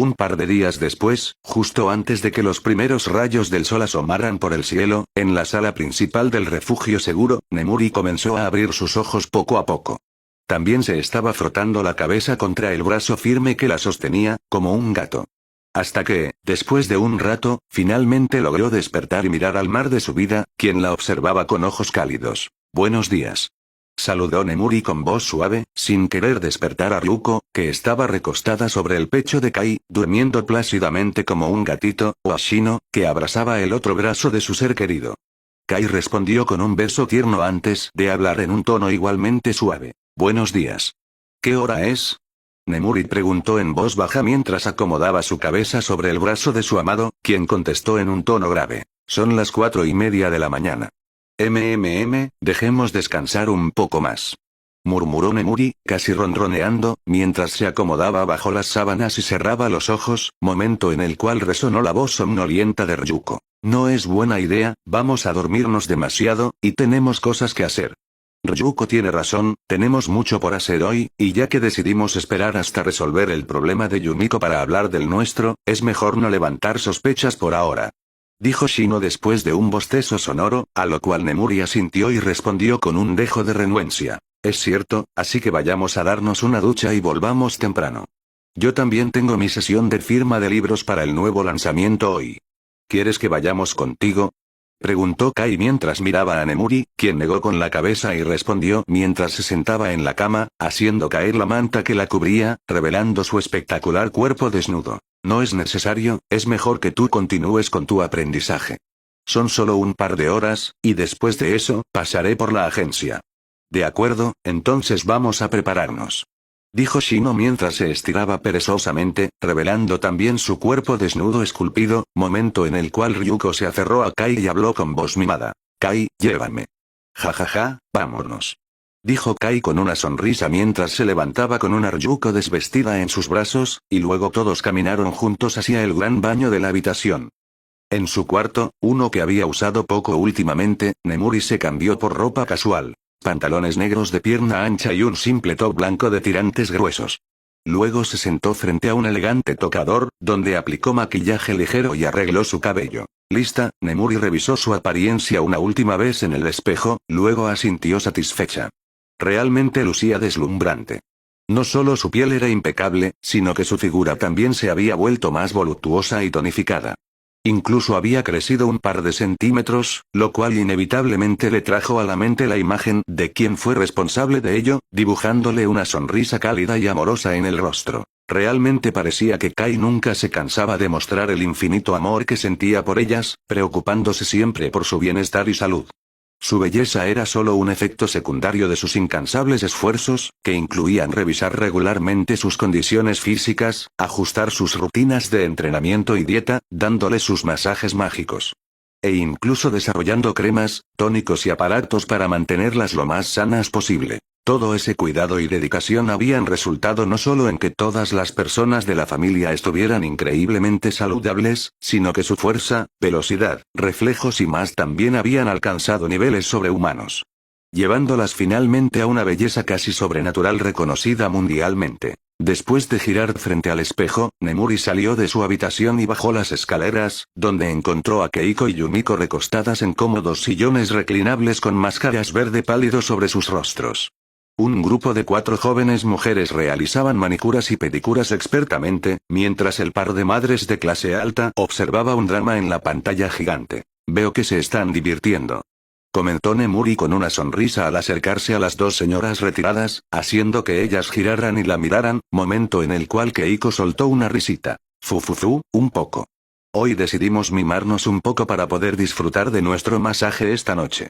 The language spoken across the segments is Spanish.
Un par de días después, justo antes de que los primeros rayos del sol asomaran por el cielo, en la sala principal del refugio seguro, Nemuri comenzó a abrir sus ojos poco a poco. También se estaba frotando la cabeza contra el brazo firme que la sostenía, como un gato. Hasta que, después de un rato, finalmente logró despertar y mirar al mar de su vida, quien la observaba con ojos cálidos. «Buenos días», saludó Nemuri con voz suave, sin querer despertar a Ryuko, que estaba recostada sobre el pecho de Kai, durmiendo plácidamente como un gatito, o a Shino, que abrazaba el otro brazo de su ser querido. Kai respondió con un beso tierno antes de hablar en un tono igualmente suave. «Buenos días». «¿Qué hora es?», Nemuri preguntó en voz baja mientras acomodaba su cabeza sobre el brazo de su amado, quien contestó en un tono grave. «Son las 4:30 de la mañana». Dejemos descansar un poco más», murmuró Nemuri, casi ronroneando, mientras se acomodaba bajo las sábanas y cerraba los ojos, momento en el cual resonó la voz somnolienta de Ryuko. «No es buena idea, vamos a dormirnos demasiado, y tenemos cosas que hacer». Ryuko tiene razón, tenemos mucho por hacer hoy, y ya que decidimos esperar hasta resolver el problema de Yumiko para hablar del nuestro, es mejor no levantar sospechas por ahora», dijo Shino después de un bostezo sonoro, a lo cual Nemuri asintió y respondió con un dejo de renuencia. «Es cierto, así que vayamos a darnos una ducha y volvamos temprano. Yo también tengo mi sesión de firma de libros para el nuevo lanzamiento hoy. ¿Quieres que vayamos contigo?», preguntó Kai mientras miraba a Nemuri, quien negó con la cabeza y respondió mientras se sentaba en la cama, haciendo caer la manta que la cubría, revelando su espectacular cuerpo desnudo. «No es necesario, es mejor que tú continúes con tu aprendizaje. Son solo un par de horas, y después de eso, pasaré por la agencia». «De acuerdo, entonces vamos a prepararnos», dijo Shino mientras se estiraba perezosamente, revelando también su cuerpo desnudo esculpido, momento en el cual Ryuko se aferró a Kai y habló con voz mimada. «Kai, llévame». «Jajaja, vámonos», dijo Kai con una sonrisa mientras se levantaba con una Ryuko desvestida en sus brazos, y luego todos caminaron juntos hacia el gran baño de la habitación. En su cuarto, uno que había usado poco últimamente, Nemuri se cambió por ropa casual. Pantalones negros de pierna ancha y un simple top blanco de tirantes gruesos. Luego se sentó frente a un elegante tocador, donde aplicó maquillaje ligero y arregló su cabello. Lista, Nemuri revisó su apariencia una última vez en el espejo, luego asintió satisfecha. Realmente lucía deslumbrante. No solo su piel era impecable, sino que su figura también se había vuelto más voluptuosa y tonificada. Incluso había crecido un par de centímetros, lo cual inevitablemente le trajo a la mente la imagen de quien fue responsable de ello, dibujándole una sonrisa cálida y amorosa en el rostro. Realmente parecía que Kai nunca se cansaba de mostrar el infinito amor que sentía por ellas, preocupándose siempre por su bienestar y salud. Su belleza era solo un efecto secundario de sus incansables esfuerzos, que incluían revisar regularmente sus condiciones físicas, ajustar sus rutinas de entrenamiento y dieta, dándole sus masajes mágicos. E incluso desarrollando cremas, tónicos y aparatos para mantenerlas lo más sanas posible. Todo ese cuidado y dedicación habían resultado no solo en que todas las personas de la familia estuvieran increíblemente saludables, sino que su fuerza, velocidad, reflejos y más también habían alcanzado niveles sobrehumanos. Llevándolas finalmente a una belleza casi sobrenatural reconocida mundialmente. Después de girar frente al espejo, Nemuri salió de su habitación y bajó las escaleras, donde encontró a Keiko y Yumiko recostadas en cómodos sillones reclinables con máscaras verde pálido sobre sus rostros. Un grupo de 4 jóvenes mujeres realizaban manicuras y pedicuras expertamente, mientras el par de madres de clase alta observaba un drama en la pantalla gigante. «Veo que se están divirtiendo», comentó Nemuri con una sonrisa al acercarse a las 2 señoras retiradas, haciendo que ellas giraran y la miraran, momento en el cual Keiko soltó una risita. «Fufufu, un poco. Hoy decidimos mimarnos un poco para poder disfrutar de nuestro masaje esta noche».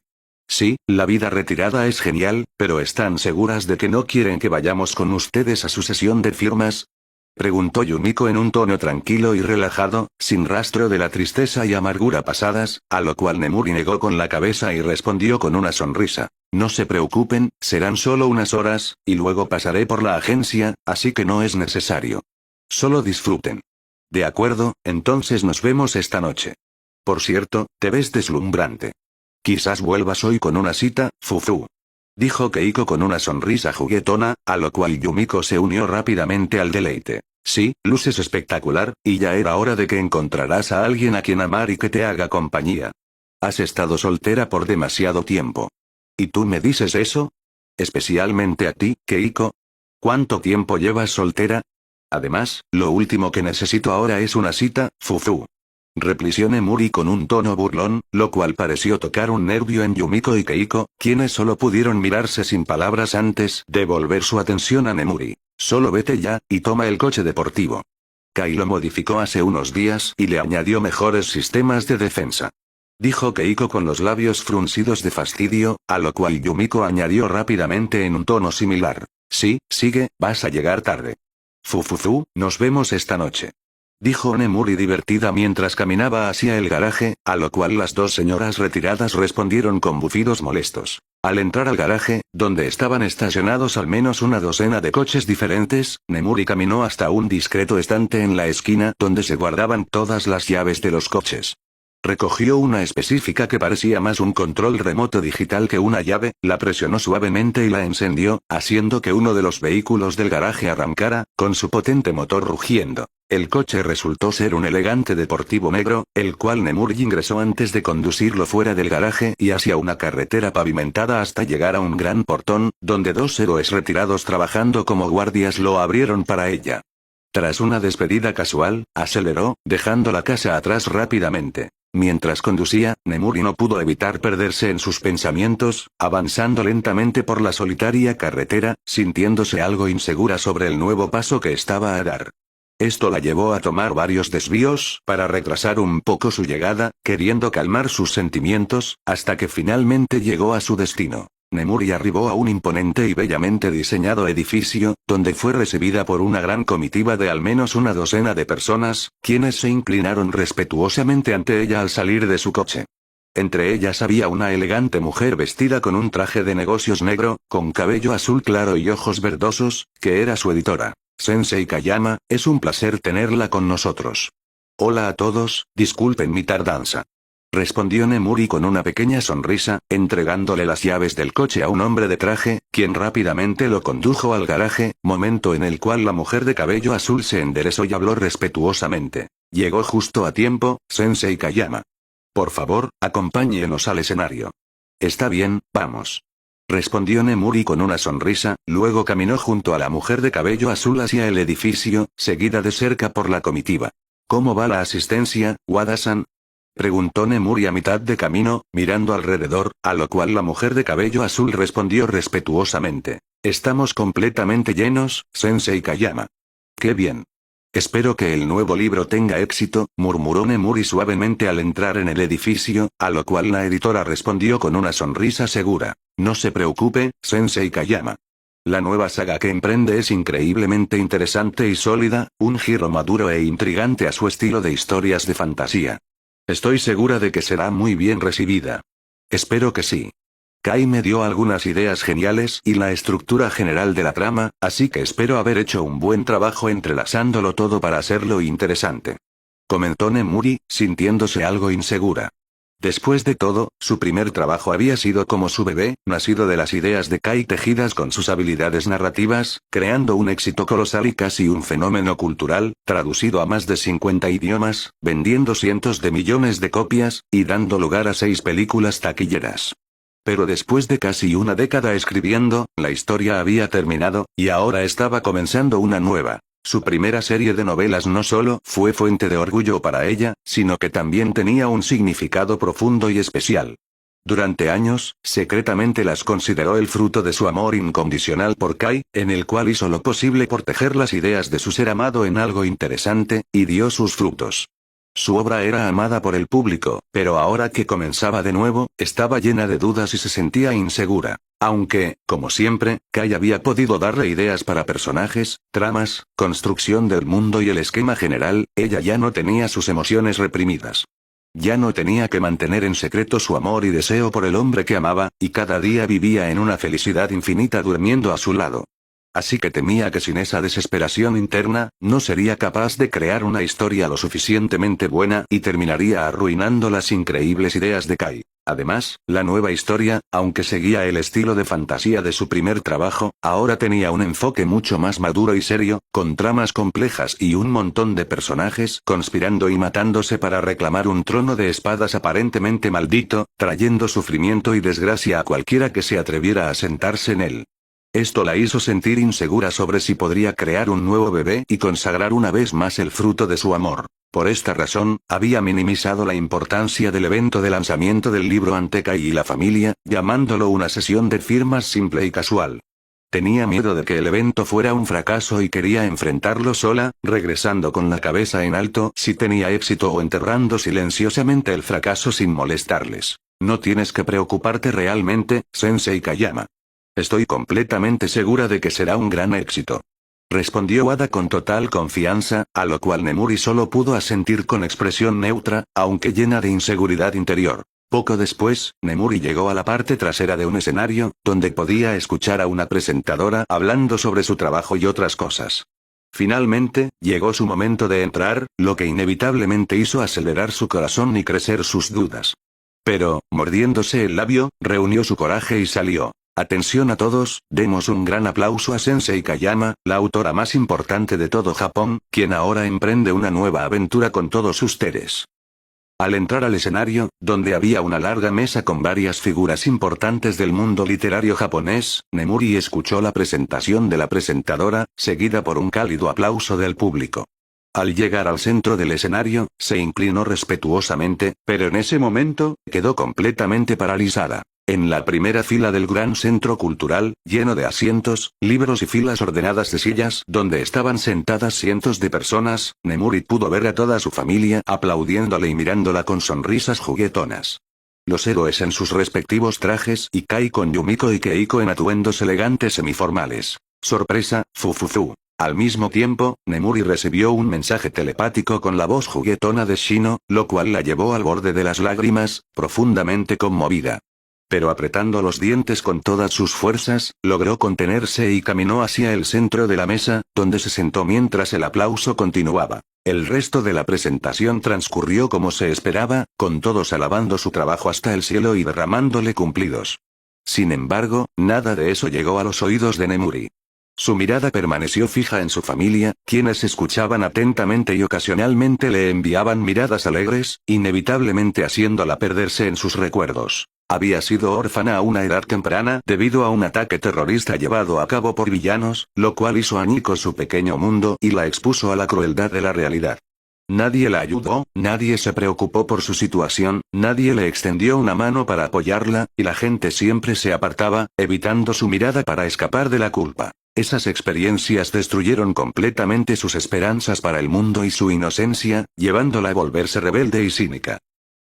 «Sí, la vida retirada es genial, pero ¿están seguras de que no quieren que vayamos con ustedes a su sesión de firmas?», preguntó Yumiko en un tono tranquilo y relajado, sin rastro de la tristeza y amargura pasadas, a lo cual Nemuri negó con la cabeza y respondió con una sonrisa. «No se preocupen, serán solo unas horas, y luego pasaré por la agencia, así que no es necesario. Solo disfruten». «De acuerdo, entonces nos vemos esta noche. Por cierto, te ves deslumbrante. Quizás vuelvas hoy con una cita, Fufu», dijo Keiko con una sonrisa juguetona, a lo cual Yumiko se unió rápidamente al deleite. Sí, luces espectacular, y ya era hora de que encontraras a alguien a quien amar y que te haga compañía. Has estado soltera por demasiado tiempo. ¿Y tú me dices eso? Especialmente a ti, Keiko. ¿Cuánto tiempo llevas soltera? Además, lo último que necesito ahora es una cita, Fufu. Replició Nemuri con un tono burlón, lo cual pareció tocar un nervio en Yumiko y Keiko, quienes solo pudieron mirarse sin palabras antes de volver su atención a Nemuri. Solo vete ya, y toma el coche deportivo. Kai lo modificó hace unos días y le añadió mejores sistemas de defensa. Dijo Keiko con los labios fruncidos de fastidio, a lo cual Yumiko añadió rápidamente en un tono similar. Sí, sigue, vas a llegar tarde. Fufufu, nos vemos esta noche. Dijo Nemuri divertida mientras caminaba hacia el garaje, a lo cual las dos señoras retiradas respondieron con bufidos molestos. Al entrar al garaje, donde estaban estacionados al menos una docena de coches diferentes, Nemuri caminó hasta un discreto estante en la esquina donde se guardaban todas las llaves de los coches. Recogió una específica que parecía más un control remoto digital que una llave, la presionó suavemente y la encendió, haciendo que uno de los vehículos del garaje arrancara, con su potente motor rugiendo. El coche resultó ser un elegante deportivo negro, el cual Nemuri ingresó antes de conducirlo fuera del garaje y hacia una carretera pavimentada hasta llegar a un gran portón, donde dos héroes retirados trabajando como guardias lo abrieron para ella. Tras una despedida casual, aceleró, dejando la casa atrás rápidamente. Mientras conducía, Nemuri no pudo evitar perderse en sus pensamientos, avanzando lentamente por la solitaria carretera, sintiéndose algo insegura sobre el nuevo paso que estaba a dar. Esto la llevó a tomar varios desvíos para retrasar un poco su llegada, queriendo calmar sus sentimientos, hasta que finalmente llegó a su destino. Nemuri arribó a un imponente y bellamente diseñado edificio, donde fue recibida por una gran comitiva de al menos una docena de personas, quienes se inclinaron respetuosamente ante ella al salir de su coche. Entre ellas había una elegante mujer vestida con un traje de negocios negro, con cabello azul claro y ojos verdosos, que era su editora. Sensei Kayama, es un placer tenerla con nosotros. Hola a todos, disculpen mi tardanza. Respondió Nemuri con una pequeña sonrisa, entregándole las llaves del coche a un hombre de traje, quien rápidamente lo condujo al garaje, momento en el cual la mujer de cabello azul se enderezó y habló respetuosamente. Llegó justo a tiempo, Sensei Kayama. Por favor, acompáñenos al escenario. Está bien, vamos. Respondió Nemuri con una sonrisa, luego caminó junto a la mujer de cabello azul hacia el edificio, seguida de cerca por la comitiva. ¿Cómo va la asistencia, Wada-san? Preguntó Nemuri a mitad de camino, mirando alrededor, a lo cual la mujer de cabello azul respondió respetuosamente. Estamos completamente llenos, Sensei Kayama. ¡Qué bien! Espero que el nuevo libro tenga éxito, murmuró Nemuri suavemente al entrar en el edificio, a lo cual la editora respondió con una sonrisa segura. No se preocupe, Sensei Kayama. La nueva saga que emprende es increíblemente interesante y sólida, un giro maduro e intrigante a su estilo de historias de fantasía. Estoy segura de que será muy bien recibida. Espero que sí. Kai me dio algunas ideas geniales y la estructura general de la trama, así que espero haber hecho un buen trabajo entrelazándolo todo para hacerlo interesante. Comentó Nemuri, sintiéndose algo insegura. Después de todo, su primer trabajo había sido como su bebé, nacido de las ideas de Kai tejidas con sus habilidades narrativas, creando un éxito colosal y casi un fenómeno cultural, traducido a más de 50 idiomas, vendiendo cientos de millones de copias, y dando lugar a 6 películas taquilleras. Pero después de casi una década escribiendo, la historia había terminado, y ahora estaba comenzando una nueva. Su primera serie de novelas no solo fue fuente de orgullo para ella, sino que también tenía un significado profundo y especial. Durante años, secretamente las consideró el fruto de su amor incondicional por Kai, en el cual hizo lo posible por tejer las ideas de su ser amado en algo interesante, y dio sus frutos. Su obra era amada por el público, pero ahora que comenzaba de nuevo, estaba llena de dudas y se sentía insegura. Aunque, como siempre, Kai había podido darle ideas para personajes, tramas, construcción del mundo y el esquema general, ella ya no tenía sus emociones reprimidas. Ya no tenía que mantener en secreto su amor y deseo por el hombre que amaba, y cada día vivía en una felicidad infinita durmiendo a su lado. Así que temía que sin esa desesperación interna, no sería capaz de crear una historia lo suficientemente buena y terminaría arruinando las increíbles ideas de Kai. Además, la nueva historia, aunque seguía el estilo de fantasía de su primer trabajo, ahora tenía un enfoque mucho más maduro y serio, con tramas complejas y un montón de personajes conspirando y matándose para reclamar un trono de espadas aparentemente maldito, trayendo sufrimiento y desgracia a cualquiera que se atreviera a sentarse en él. Esto la hizo sentir insegura sobre si podría crear un nuevo bebé y consagrar una vez más el fruto de su amor. Por esta razón, había minimizado la importancia del evento de lanzamiento del libro ante Kai y la familia, llamándolo una sesión de firmas simple y casual. Tenía miedo de que el evento fuera un fracaso y quería enfrentarlo sola, regresando con la cabeza en alto si tenía éxito o enterrando silenciosamente el fracaso sin molestarles. No tienes que preocuparte realmente, Sensei Kayama. Estoy completamente segura de que será un gran éxito. Respondió Ada con total confianza, a lo cual Nemuri solo pudo asentir con expresión neutra, aunque llena de inseguridad interior. Poco después, Nemuri llegó a la parte trasera de un escenario, donde podía escuchar a una presentadora hablando sobre su trabajo y otras cosas. Finalmente, llegó su momento de entrar, lo que inevitablemente hizo acelerar su corazón y crecer sus dudas. Pero, mordiéndose el labio, reunió su coraje y salió. Atención a todos, demos un gran aplauso a Sensei Kayama, la autora más importante de todo Japón, quien ahora emprende una nueva aventura con todos ustedes. Al entrar al escenario, donde había una larga mesa con varias figuras importantes del mundo literario japonés, Nemuri escuchó la presentación de la presentadora, seguida por un cálido aplauso del público. Al llegar al centro del escenario, se inclinó respetuosamente, pero en ese momento, quedó completamente paralizada. En la primera fila del gran centro cultural, lleno de asientos, libros y filas ordenadas de sillas donde estaban sentadas cientos de personas, Nemuri pudo ver a toda su familia aplaudiéndole y mirándola con sonrisas juguetonas. Los héroes en sus respectivos trajes y Kai con Yumiko y Keiko en atuendos elegantes semiformales. Sorpresa, fufufu. Al mismo tiempo, Nemuri recibió un mensaje telepático con la voz juguetona de Shino, lo cual la llevó al borde de las lágrimas, profundamente conmovida. Pero apretando los dientes con todas sus fuerzas, logró contenerse y caminó hacia el centro de la mesa, donde se sentó mientras el aplauso continuaba. El resto de la presentación transcurrió como se esperaba, con todos alabando su trabajo hasta el cielo y derramándole cumplidos. Sin embargo, nada de eso llegó a los oídos de Nemuri. Su mirada permaneció fija en su familia, quienes escuchaban atentamente y ocasionalmente le enviaban miradas alegres, inevitablemente haciéndola perderse en sus recuerdos. Había sido órfana a una edad temprana debido a un ataque terrorista llevado a cabo por villanos, lo cual hizo añicos su pequeño mundo y la expuso a la crueldad de la realidad. Nadie la ayudó, nadie se preocupó por su situación, nadie le extendió una mano para apoyarla, y la gente siempre se apartaba, evitando su mirada para escapar de la culpa. Esas experiencias destruyeron completamente sus esperanzas para el mundo y su inocencia, llevándola a volverse rebelde y cínica.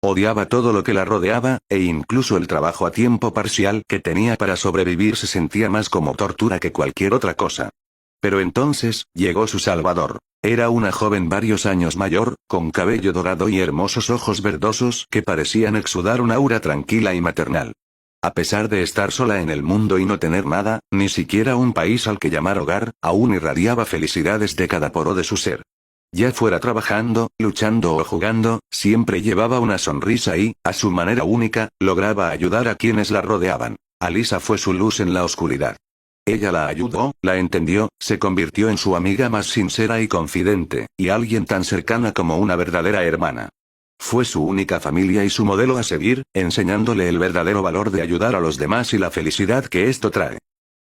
Odiaba todo lo que la rodeaba, e incluso el trabajo a tiempo parcial que tenía para sobrevivir se sentía más como tortura que cualquier otra cosa. Pero entonces, llegó su salvador. Era una joven varios años mayor, con cabello dorado y hermosos ojos verdosos que parecían exudar un aura tranquila y maternal. A pesar de estar sola en el mundo y no tener nada, ni siquiera un país al que llamar hogar, aún irradiaba felicidad desde cada poro de su ser. Ya fuera trabajando, luchando o jugando, siempre llevaba una sonrisa y, a su manera única, lograba ayudar a quienes la rodeaban. Alisa fue su luz en la oscuridad. Ella la ayudó, la entendió, se convirtió en su amiga más sincera y confidente, y alguien tan cercana como una verdadera hermana. Fue su única familia y su modelo a seguir, enseñándole el verdadero valor de ayudar a los demás y la felicidad que esto trae.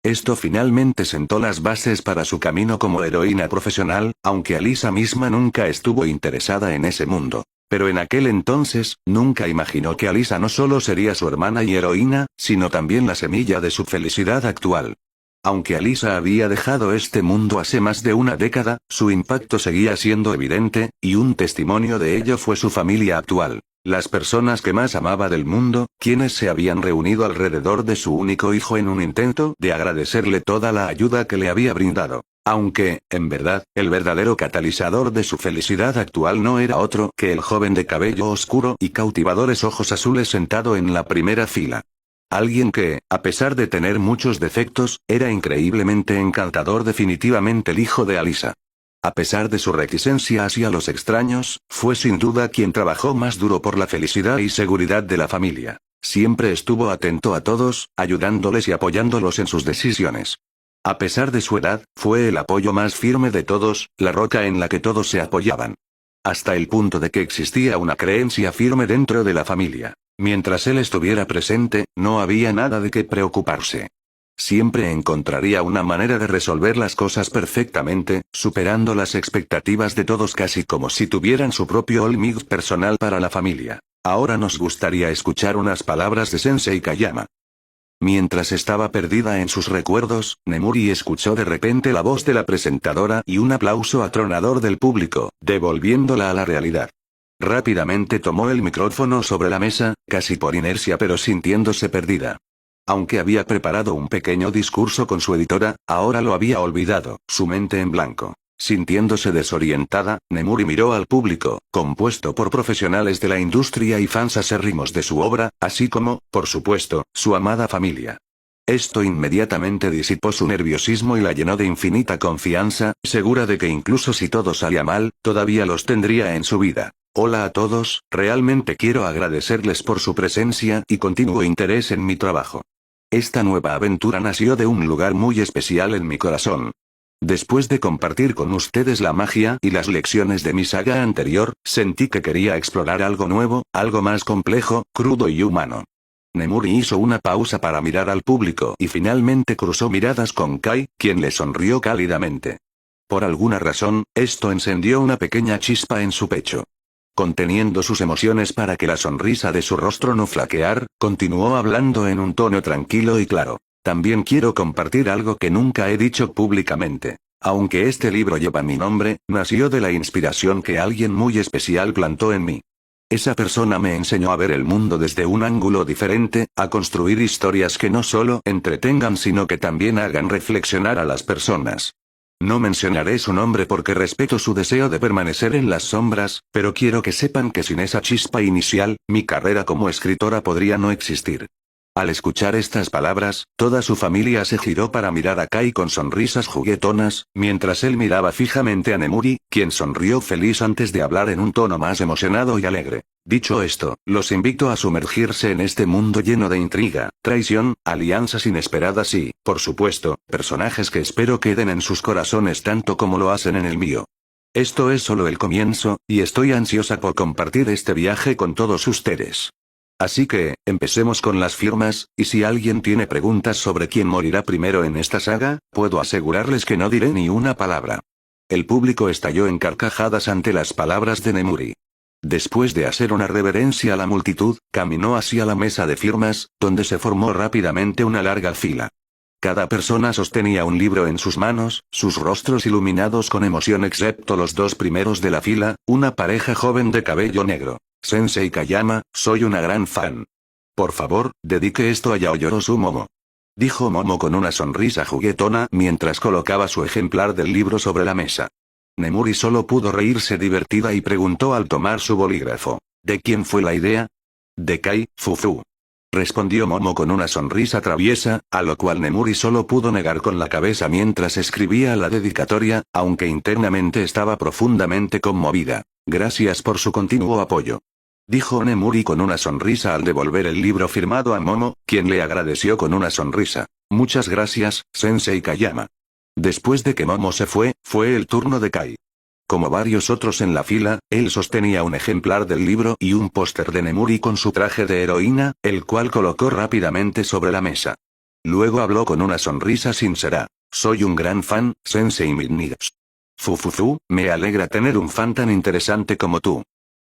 Esto finalmente sentó las bases para su camino como heroína profesional, aunque Alisa misma nunca estuvo interesada en ese mundo. Pero en aquel entonces, nunca imaginó que Alisa no solo sería su hermana y heroína, sino también la semilla de su felicidad actual. Aunque Alisa había dejado este mundo hace más de una década, su impacto seguía siendo evidente, y un testimonio de ello fue su familia actual. Las personas que más amaba del mundo, quienes se habían reunido alrededor de su único hijo en un intento de agradecerle toda la ayuda que le había brindado. Aunque, en verdad, el verdadero catalizador de su felicidad actual no era otro que el joven de cabello oscuro y cautivadores ojos azules sentado en la primera fila. Alguien que, a pesar de tener muchos defectos, era increíblemente encantador, definitivamente el hijo de Alisa. A pesar de su reticencia hacia los extraños, fue sin duda quien trabajó más duro por la felicidad y seguridad de la familia. Siempre estuvo atento a todos, ayudándoles y apoyándolos en sus decisiones. A pesar de su edad, fue el apoyo más firme de todos, la roca en la que todos se apoyaban. Hasta el punto de que existía una creencia firme dentro de la familia. Mientras él estuviera presente, no había nada de qué preocuparse. Siempre encontraría una manera de resolver las cosas perfectamente, superando las expectativas de todos casi como si tuvieran su propio Olmig personal para la familia. Ahora nos gustaría escuchar unas palabras de Sensei Kayama. Mientras estaba perdida en sus recuerdos, Nemuri escuchó de repente la voz de la presentadora y un aplauso atronador del público, devolviéndola a la realidad. Rápidamente tomó el micrófono sobre la mesa, casi por inercia pero sintiéndose perdida. Aunque había preparado un pequeño discurso con su editora, ahora lo había olvidado, su mente en blanco. Sintiéndose desorientada, Nemuri miró al público, compuesto por profesionales de la industria y fans acérrimos de su obra, así como, por supuesto, su amada familia. Esto inmediatamente disipó su nerviosismo y la llenó de infinita confianza, segura de que incluso si todo salía mal, todavía los tendría en su vida. Hola a todos, realmente quiero agradecerles por su presencia y continuo interés en mi trabajo. Esta nueva aventura nació de un lugar muy especial en mi corazón. Después de compartir con ustedes la magia y las lecciones de mi saga anterior, sentí que quería explorar algo nuevo, algo más complejo, crudo y humano. Nemuri hizo una pausa para mirar al público y finalmente cruzó miradas con Kai, quien le sonrió cálidamente. Por alguna razón, esto encendió una pequeña chispa en su pecho. Conteniendo sus emociones para que la sonrisa de su rostro no flaqueara, continuó hablando en un tono tranquilo y claro. También quiero compartir algo que nunca he dicho públicamente. Aunque este libro lleva mi nombre, nació de la inspiración que alguien muy especial plantó en mí. Esa persona me enseñó a ver el mundo desde un ángulo diferente, a construir historias que no solo entretengan sino que también hagan reflexionar a las personas. No mencionaré su nombre porque respeto su deseo de permanecer en las sombras, pero quiero que sepan que sin esa chispa inicial, mi carrera como escritora podría no existir. Al escuchar estas palabras, toda su familia se giró para mirar a Kai con sonrisas juguetonas, mientras él miraba fijamente a Nemuri, quien sonrió feliz antes de hablar en un tono más emocionado y alegre. Dicho esto, los invito a sumergirse en este mundo lleno de intriga, traición, alianzas inesperadas y, por supuesto, personajes que espero queden en sus corazones tanto como lo hacen en el mío. Esto es solo el comienzo, y estoy ansiosa por compartir este viaje con todos ustedes. Así que, empecemos con las firmas, y si alguien tiene preguntas sobre quién morirá primero en esta saga, puedo asegurarles que no diré ni una palabra. El público estalló en carcajadas ante las palabras de Nemuri. Después de hacer una reverencia a la multitud, caminó hacia la mesa de firmas, donde se formó rápidamente una larga fila. Cada persona sostenía un libro en sus manos, sus rostros iluminados con emoción excepto los dos primeros de la fila, una pareja joven de cabello negro. Sensei Kayama, soy una gran fan. Por favor, dedique esto a Yaoyorozu Momo. Dijo Momo con una sonrisa juguetona mientras colocaba su ejemplar del libro sobre la mesa. Nemuri solo pudo reírse divertida y preguntó al tomar su bolígrafo. ¿De quién fue la idea? De Kai, Fufu. Respondió Momo con una sonrisa traviesa, a lo cual Nemuri solo pudo negar con la cabeza mientras escribía la dedicatoria, aunque internamente estaba profundamente conmovida. Gracias por su continuo apoyo. Dijo Nemuri con una sonrisa al devolver el libro firmado a Momo, quien le agradeció con una sonrisa. Muchas gracias, Sensei Kayama. Después de que Momo se fue el turno de Kai. Como varios otros en la fila, él sostenía un ejemplar del libro y un póster de Nemuri con su traje de heroína, el cual colocó rápidamente sobre la mesa. Luego habló con una sonrisa sincera. Soy un gran fan, Sensei Midnights. Fufufu, me alegra tener un fan tan interesante como tú.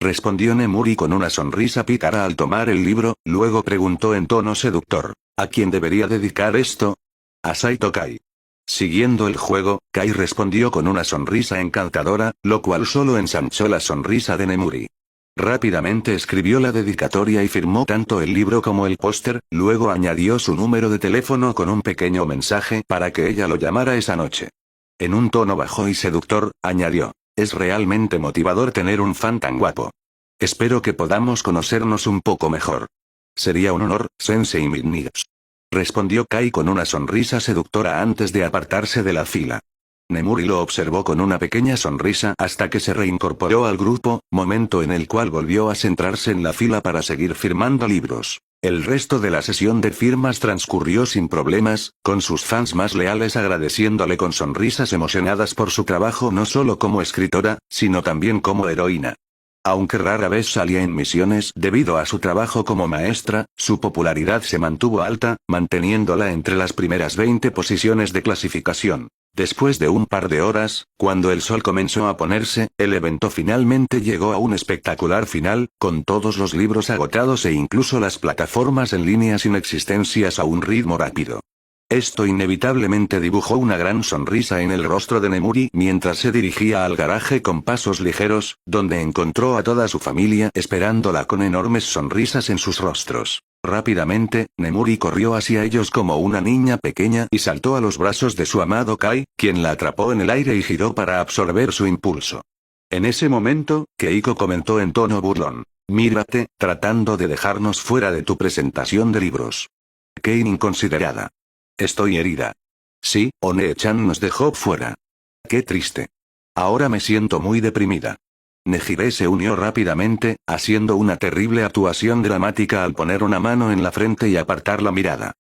Respondió Nemuri con una sonrisa pícara al tomar el libro, luego preguntó en tono seductor. ¿A quién debería dedicar esto? A Saito Kai. Siguiendo el juego, Kai respondió con una sonrisa encantadora, lo cual solo ensanchó la sonrisa de Nemuri. Rápidamente escribió la dedicatoria y firmó tanto el libro como el póster, luego añadió su número de teléfono con un pequeño mensaje para que ella lo llamara esa noche. En un tono bajo y seductor, añadió. Es realmente motivador tener un fan tan guapo. Espero que podamos conocernos un poco mejor. Sería un honor, Sensei Midnights. Respondió Kai con una sonrisa seductora antes de apartarse de la fila. Nemuri lo observó con una pequeña sonrisa hasta que se reincorporó al grupo, momento en el cual volvió a centrarse en la fila para seguir firmando libros. El resto de la sesión de firmas transcurrió sin problemas, con sus fans más leales agradeciéndole con sonrisas emocionadas por su trabajo no solo como escritora, sino también como heroína. Aunque rara vez salía en misiones debido a su trabajo como maestra, su popularidad se mantuvo alta, manteniéndola entre las primeras 20 posiciones de clasificación. Después de un par de horas, cuando el sol comenzó a ponerse, el evento finalmente llegó a un espectacular final, con todos los libros agotados e incluso las plataformas en línea sin existencias a un ritmo rápido. Esto inevitablemente dibujó una gran sonrisa en el rostro de Nemuri mientras se dirigía al garaje con pasos ligeros, donde encontró a toda su familia esperándola con enormes sonrisas en sus rostros. Rápidamente, Nemuri corrió hacia ellos como una niña pequeña y saltó a los brazos de su amado Kai, quien la atrapó en el aire y giró para absorber su impulso. En ese momento, Keiko comentó en tono burlón: «Mírate, tratando de dejarnos fuera de tu presentación de libros. Qué inconsiderada. Estoy herida. Sí, One-chan nos dejó fuera. Qué triste. Ahora me siento muy deprimida». Nejire se unió rápidamente, haciendo una terrible actuación dramática al poner una mano en la frente y apartar la mirada.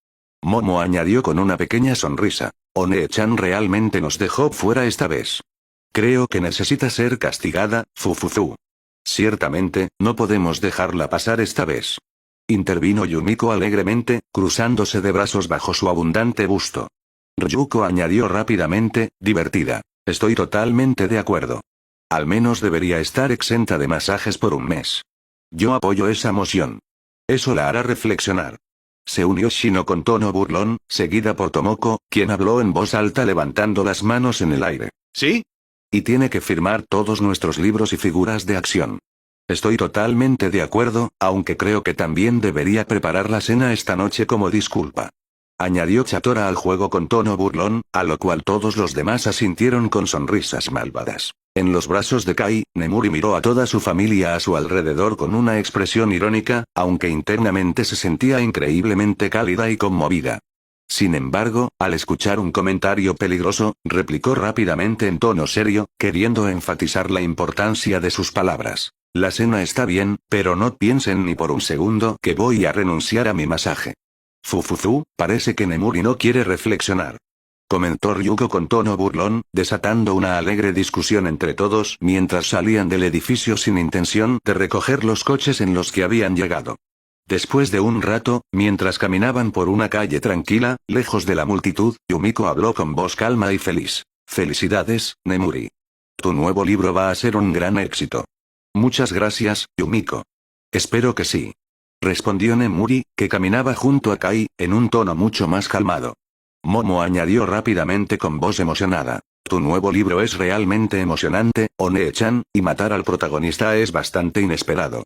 Momo añadió con una pequeña sonrisa: «One-chan realmente nos dejó fuera esta vez. Creo que necesita ser castigada, Fufuzu. Ciertamente, no podemos dejarla pasar esta vez». Intervino Yumiko alegremente, cruzándose de brazos bajo su abundante busto. Ryuko añadió rápidamente, divertida: «Estoy totalmente de acuerdo. Al menos debería estar exenta de masajes por un mes. Yo apoyo esa moción. Eso la hará reflexionar». Se unió Shino con tono burlón, seguida por Tomoko, quien habló en voz alta levantando las manos en el aire. «¿Sí? Y tiene que firmar todos nuestros libros y figuras de acción. Estoy totalmente de acuerdo, aunque creo que también debería preparar la cena esta noche como disculpa», añadió Chatora al juego con tono burlón, a lo cual todos los demás asintieron con sonrisas malvadas. En los brazos de Kai, Nemuri miró a toda su familia a su alrededor con una expresión irónica, aunque internamente se sentía increíblemente cálida y conmovida. Sin embargo, al escuchar un comentario peligroso, replicó rápidamente en tono serio, queriendo enfatizar la importancia de sus palabras: «La cena está bien, pero no piensen ni por un segundo que voy a renunciar a mi masaje». «Fufuzu, parece que Nemuri no quiere reflexionar», comentó Ryuko con tono burlón, desatando una alegre discusión entre todos mientras salían del edificio sin intención de recoger los coches en los que habían llegado. Después de un rato, mientras caminaban por una calle tranquila, lejos de la multitud, Yumiko habló con voz calma y feliz: «Felicidades, Nemuri. Tu nuevo libro va a ser un gran éxito». «Muchas gracias, Yumiko. Espero que sí», respondió Nemuri, que caminaba junto a Kai, en un tono mucho más calmado. Momo añadió rápidamente con voz emocionada: «Tu nuevo libro es realmente emocionante, One-chan, y matar al protagonista es bastante inesperado.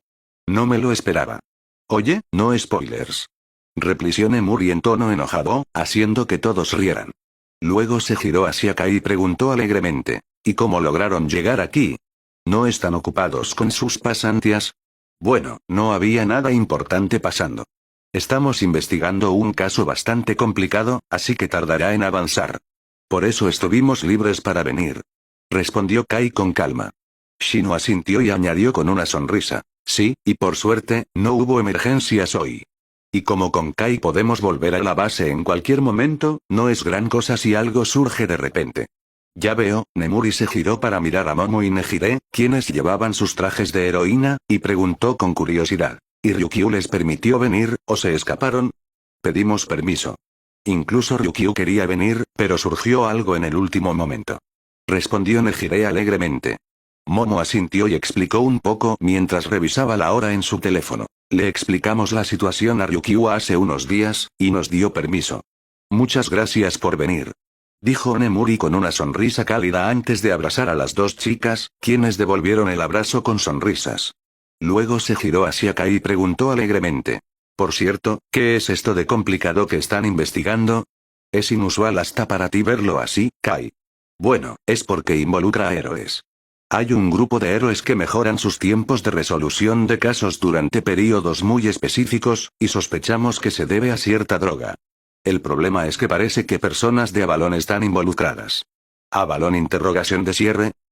No me lo esperaba». «Oye, no spoilers», replicó Nemuri en tono enojado, haciendo que todos rieran. Luego se giró hacia Kai y preguntó alegremente: «¿Y cómo lograron llegar aquí? ¿No están ocupados con sus pasantías?» «Bueno, no había nada importante pasando. Estamos investigando un caso bastante complicado, así que tardará en avanzar. Por eso estuvimos libres para venir», respondió Kai con calma. Shino asintió y añadió con una sonrisa: «Sí, y por suerte, no hubo emergencias hoy. Y como con Kai podemos volver a la base en cualquier momento, no es gran cosa si algo surge de repente». «Ya veo». Nemuri se giró para mirar a Momo y Nejire, quienes llevaban sus trajes de heroína, y preguntó con curiosidad: «¿Y Ryukyu les permitió venir, o se escaparon?» «Pedimos permiso. Incluso Ryukyu quería venir, pero surgió algo en el último momento», respondió Nejire alegremente. Momo asintió y explicó un poco mientras revisaba la hora en su teléfono: «Le explicamos la situación a Ryukyu hace unos días, y nos dio permiso. Muchas gracias por venir», dijo Nemuri con una sonrisa cálida antes de abrazar a las dos chicas, quienes devolvieron el abrazo con sonrisas. Luego se giró hacia Kai y preguntó alegremente: «Por cierto, ¿qué es esto de complicado que están investigando? Es inusual hasta para ti verlo así, Kai». «Bueno, es porque involucra a héroes. Hay un grupo de héroes que mejoran sus tiempos de resolución de casos durante períodos muy específicos, y sospechamos que se debe a cierta droga. El problema es que parece que personas de Avalon están involucradas». «¿Avalon?».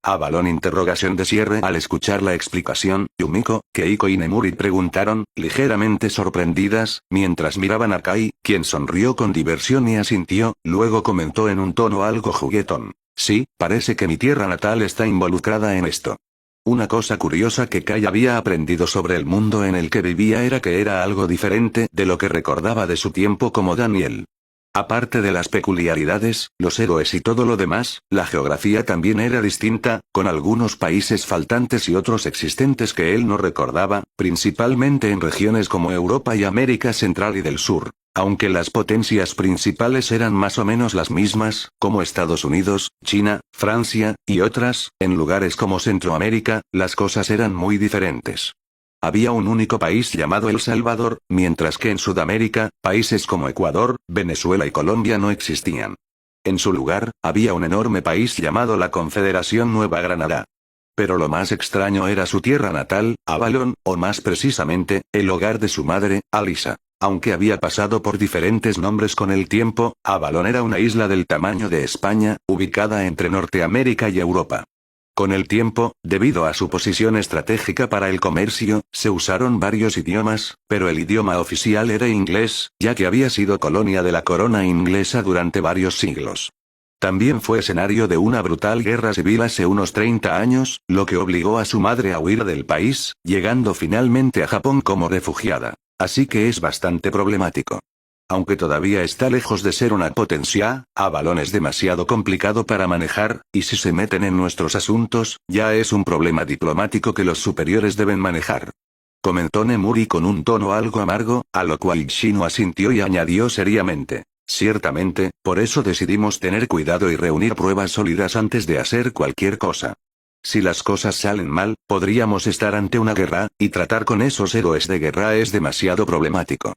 Avalon interrogación de cierre. Al escuchar la explicación, Yumiko, Keiko y Nemuri preguntaron, ligeramente sorprendidas, mientras miraban a Kai, quien sonrió con diversión y asintió, luego comentó en un tono algo juguetón. Sí, parece que mi tierra natal está involucrada en esto. Una cosa curiosa que Kai había aprendido sobre el mundo en el que vivía era que era algo diferente de lo que recordaba de su tiempo como Daniel. Aparte de las peculiaridades, los héroes y todo lo demás, la geografía también era distinta, con algunos países faltantes y otros existentes que él no recordaba, principalmente en regiones como Europa y América Central y del Sur. Aunque las potencias principales eran más o menos las mismas, como Estados Unidos, China, Francia, y otras, en lugares como Centroamérica, las cosas eran muy diferentes. Había un único país llamado El Salvador, mientras que en Sudamérica, países como Ecuador, Venezuela y Colombia no existían. En su lugar, había un enorme país llamado la Confederación Nueva Granada. Pero lo más extraño era su tierra natal, Avalon, o más precisamente, el hogar de su madre, Alisa. Aunque había pasado por diferentes nombres con el tiempo, Avalon era una isla del tamaño de España, ubicada entre Norteamérica y Europa. Con el tiempo, debido a su posición estratégica para el comercio, se usaron varios idiomas, pero el idioma oficial era inglés, ya que había sido colonia de la corona inglesa durante varios siglos. También fue escenario de una brutal guerra civil hace unos 30 años, lo que obligó a su madre a huir del país, llegando finalmente a Japón como refugiada. Así que es bastante problemático. Aunque todavía está lejos de ser una potencia, Avalon es demasiado complicado para manejar, y si se meten en nuestros asuntos, ya es un problema diplomático que los superiores deben manejar. Comentó Nemuri con un tono algo amargo, a lo cual Shino asintió y añadió seriamente. Ciertamente, por eso decidimos tener cuidado y reunir pruebas sólidas antes de hacer cualquier cosa. Si las cosas salen mal, podríamos estar ante una guerra, y tratar con esos héroes de guerra es demasiado problemático.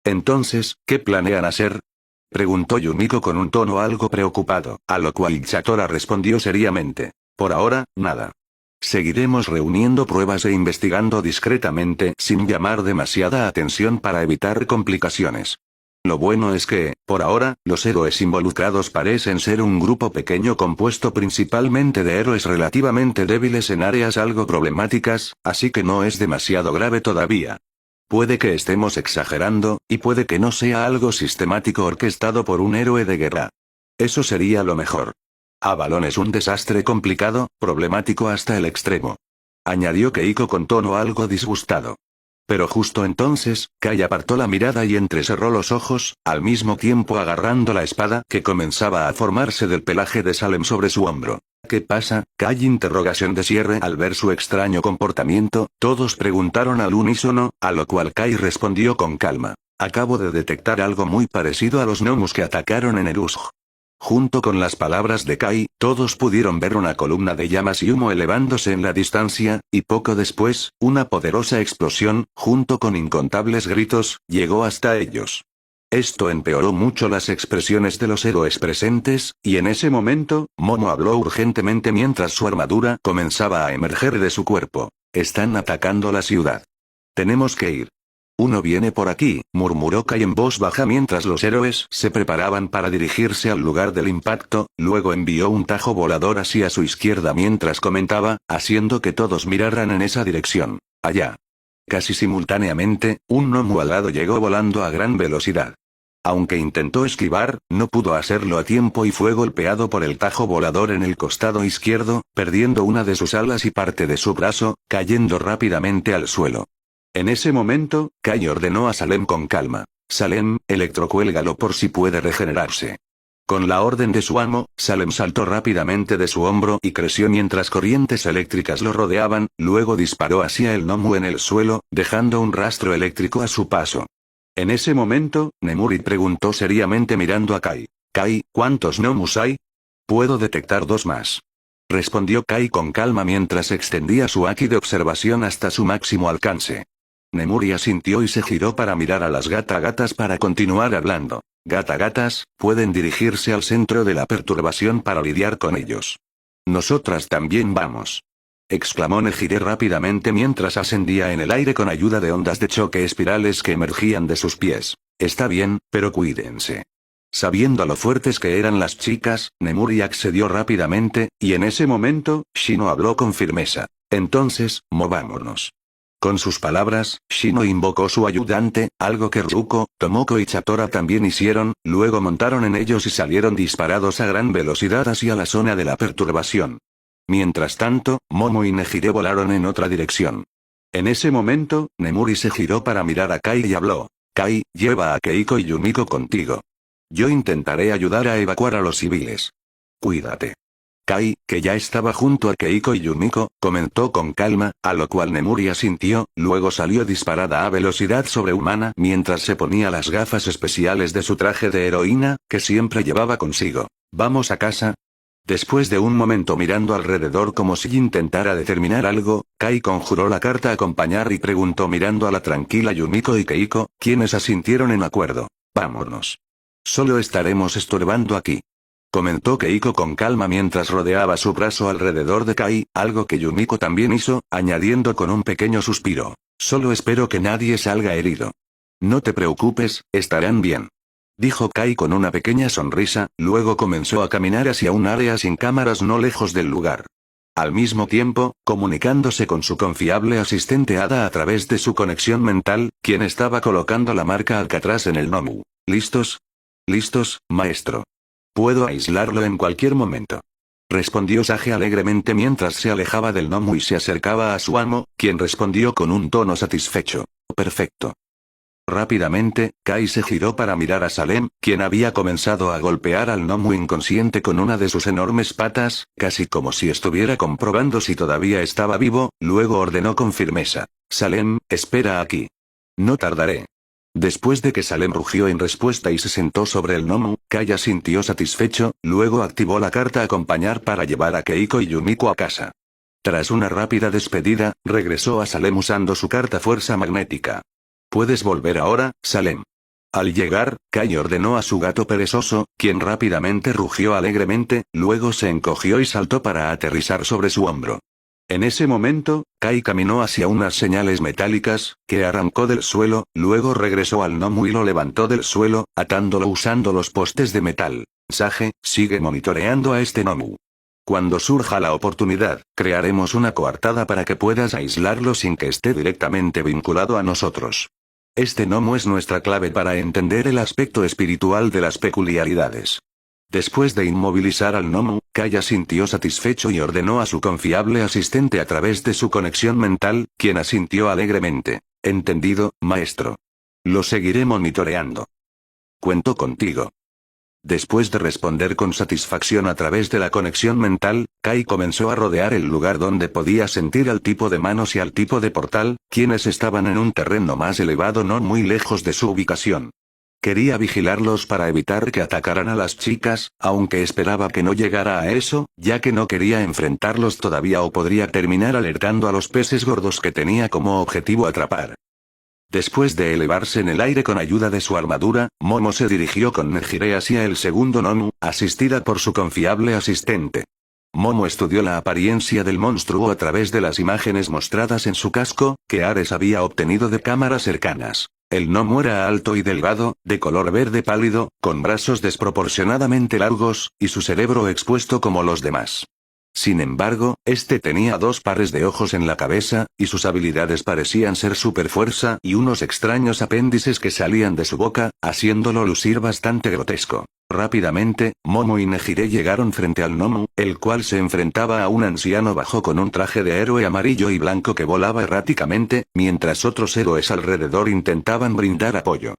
Entonces, ¿qué planean hacer? Preguntó Yumiko con un tono algo preocupado, a lo cual Chatora respondió seriamente. Por ahora, nada. Seguiremos reuniendo pruebas e investigando discretamente, sin llamar demasiada atención para evitar complicaciones. Lo bueno es que, por ahora, los héroes involucrados parecen ser un grupo pequeño compuesto principalmente de héroes relativamente débiles en áreas algo problemáticas, así que no es demasiado grave todavía. Puede que estemos exagerando, y puede que no sea algo sistemático orquestado por un héroe de guerra. Eso sería lo mejor. Avalon es un desastre complicado, problemático hasta el extremo. Añadió Keiko con tono algo disgustado. Pero justo entonces, Kai apartó la mirada y entrecerró los ojos, al mismo tiempo agarrando la espada que comenzaba a formarse del pelaje de Salem sobre su hombro. ¿Qué pasa, Kai? Interrogación de cierre. Al ver su extraño comportamiento, todos preguntaron al unísono, a lo cual Kai respondió con calma. Acabo de detectar algo muy parecido a los gnomos que atacaron en Eruzg. Junto con las palabras de Kai, todos pudieron ver una columna de llamas y humo elevándose en la distancia, y poco después, una poderosa explosión, junto con incontables gritos, llegó hasta ellos. Esto empeoró mucho las expresiones de los héroes presentes, y en ese momento, Momo habló urgentemente mientras su armadura comenzaba a emerger de su cuerpo. Están atacando la ciudad. Tenemos que ir. Uno viene por aquí, murmuró Kai en voz baja mientras los héroes se preparaban para dirigirse al lugar del impacto, luego envió un tajo volador hacia su izquierda mientras comentaba, haciendo que todos miraran en esa dirección. Allá. Casi simultáneamente, un gnomo alado llegó volando a gran velocidad. Aunque intentó esquivar, no pudo hacerlo a tiempo y fue golpeado por el tajo volador en el costado izquierdo, perdiendo una de sus alas y parte de su brazo, cayendo rápidamente al suelo. En ese momento, Kai ordenó a Salem con calma. Salem, electrocuélgalo por si puede regenerarse. Con la orden de su amo, Salem saltó rápidamente de su hombro y creció mientras corrientes eléctricas lo rodeaban, luego disparó hacia el gnomo en el suelo, dejando un rastro eléctrico a su paso. En ese momento, Nemuri preguntó seriamente mirando a Kai. Kai, ¿cuántos gnomos hay? Puedo detectar 2 más. Respondió Kai con calma mientras extendía su haki de observación hasta su máximo alcance. Nemuri asintió y se giró para mirar a las gata-gatas para continuar hablando. Gata-gatas, pueden dirigirse al centro de la perturbación para lidiar con ellos. Nosotras también vamos. Exclamó Nejire rápidamente mientras ascendía en el aire con ayuda de ondas de choque espirales que emergían de sus pies. Está bien, pero cuídense. Sabiendo lo fuertes que eran las chicas, Nemuri accedió rápidamente, y en ese momento, Shino habló con firmeza. Entonces, movámonos. Con sus palabras, Shino invocó su ayudante, algo que Ruko, Tomoko y Chatora también hicieron, luego montaron en ellos y salieron disparados a gran velocidad hacia la zona de la perturbación. Mientras tanto, Momo y Nejire volaron en otra dirección. En ese momento, Nemuri se giró para mirar a Kai y habló. Kai, lleva a Keiko y Yumiko contigo. Yo intentaré ayudar a evacuar a los civiles. Cuídate. Kai, que ya estaba junto a Keiko y Yumiko, comentó con calma, a lo cual Nemuri asintió, luego salió disparada a velocidad sobrehumana mientras se ponía las gafas especiales de su traje de heroína, que siempre llevaba consigo. ¿Vamos a casa? Después de un momento mirando alrededor como si intentara determinar algo, Kai conjuró la carta acompañar y preguntó mirando a la tranquila Yumiko y Keiko, quienes asintieron en acuerdo. Vámonos. Solo estaremos estorbando aquí. Comentó Keiko con calma mientras rodeaba su brazo alrededor de Kai, algo que Yumiko también hizo, añadiendo con un pequeño suspiro. Solo espero que nadie salga herido. No te preocupes, estarán bien. Dijo Kai con una pequeña sonrisa, luego comenzó a caminar hacia un área sin cámaras no lejos del lugar. Al mismo tiempo, comunicándose con su confiable asistente Ada a través de su conexión mental, quien estaba colocando la marca Alcatraz en el Nomu. ¿Listos? Listos, maestro. Puedo aislarlo en cualquier momento. Respondió Sage alegremente mientras se alejaba del Nomu y se acercaba a su amo, quien respondió con un tono satisfecho. Perfecto. Rápidamente, Kai se giró para mirar a Salem, quien había comenzado a golpear al Nomu inconsciente con una de sus enormes patas, casi como si estuviera comprobando si todavía estaba vivo, luego ordenó con firmeza. Salem, espera aquí. No tardaré. Después de que Salem rugió en respuesta y se sentó sobre el Nomu, Kai asintió satisfecho, luego activó la carta acompañar para llevar a Keiko y Yumiko a casa. Tras una rápida despedida, regresó a Salem usando su carta fuerza magnética. Puedes volver ahora, Salem. Al llegar, Kai ordenó a su gato perezoso, quien rápidamente rugió alegremente, luego se encogió y saltó para aterrizar sobre su hombro. En ese momento, Kai caminó hacia unas señales metálicas, que arrancó del suelo, luego regresó al Nomu y lo levantó del suelo, atándolo usando los postes de metal. Sage, sigue monitoreando a este Nomu. Cuando surja la oportunidad, crearemos una coartada para que puedas aislarlo sin que esté directamente vinculado a nosotros. Este Nomu es nuestra clave para entender el aspecto espiritual de las peculiaridades. Después de inmovilizar al Nomu, Kai asintió satisfecho y ordenó a su confiable asistente a través de su conexión mental, quien asintió alegremente. Entendido, maestro. Lo seguiré monitoreando. Cuento contigo. Después de responder con satisfacción a través de la conexión mental, Kai comenzó a rodear el lugar donde podía sentir al tipo de manos y al tipo de portal, quienes estaban en un terreno más elevado no muy lejos de su ubicación. Quería vigilarlos para evitar que atacaran a las chicas, aunque esperaba que no llegara a eso, ya que no quería enfrentarlos todavía o podría terminar alertando a los peces gordos que tenía como objetivo atrapar. Después de elevarse en el aire con ayuda de su armadura, Momo se dirigió con Nejire hacia el segundo Nomu, asistida por su confiable asistente. Momo estudió la apariencia del monstruo a través de las imágenes mostradas en su casco, que Ares había obtenido de cámaras cercanas. El Nomu era alto y delgado, de color verde pálido, con brazos desproporcionadamente largos, y su cerebro expuesto como los demás. Sin embargo, este tenía 2 pares de ojos en la cabeza, y sus habilidades parecían ser superfuerza y unos extraños apéndices que salían de su boca, haciéndolo lucir bastante grotesco. Rápidamente, Momo y Nejire llegaron frente al Nomu, el cual se enfrentaba a un anciano bajo con un traje de héroe amarillo y blanco que volaba erráticamente, mientras otros héroes alrededor intentaban brindar apoyo.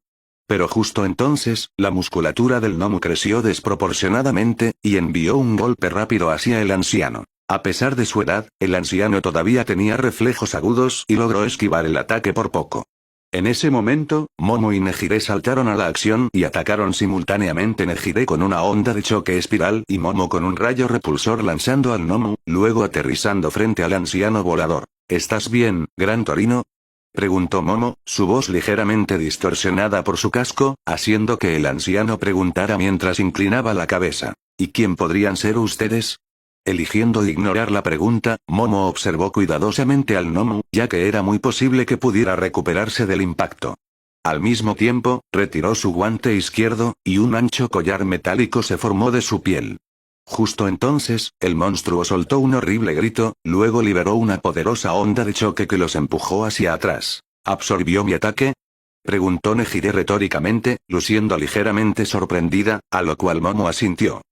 Pero justo entonces, la musculatura del Nomu creció desproporcionadamente, y envió un golpe rápido hacia el anciano. A pesar de su edad, el anciano todavía tenía reflejos agudos y logró esquivar el ataque por poco. En ese momento, Momo y Nejire saltaron a la acción y atacaron simultáneamente, Nejire con una onda de choque espiral y Momo con un rayo repulsor lanzando al Nomu, luego aterrizando frente al anciano volador. ¿Estás bien, Gran Torino?, preguntó Momo, su voz ligeramente distorsionada por su casco, haciendo que el anciano preguntara mientras inclinaba la cabeza. ¿Y quién podrían ser ustedes? Eligiendo ignorar la pregunta, Momo observó cuidadosamente al Nomu, ya que era muy posible que pudiera recuperarse del impacto. Al mismo tiempo, retiró su guante izquierdo, y un ancho collar metálico se formó de su piel. Justo entonces, el monstruo soltó un horrible grito, luego liberó una poderosa onda de choque que los empujó hacia atrás. ¿Absorbió mi ataque?, preguntó Nejire retóricamente, luciendo ligeramente sorprendida, a lo cual Momo asintió.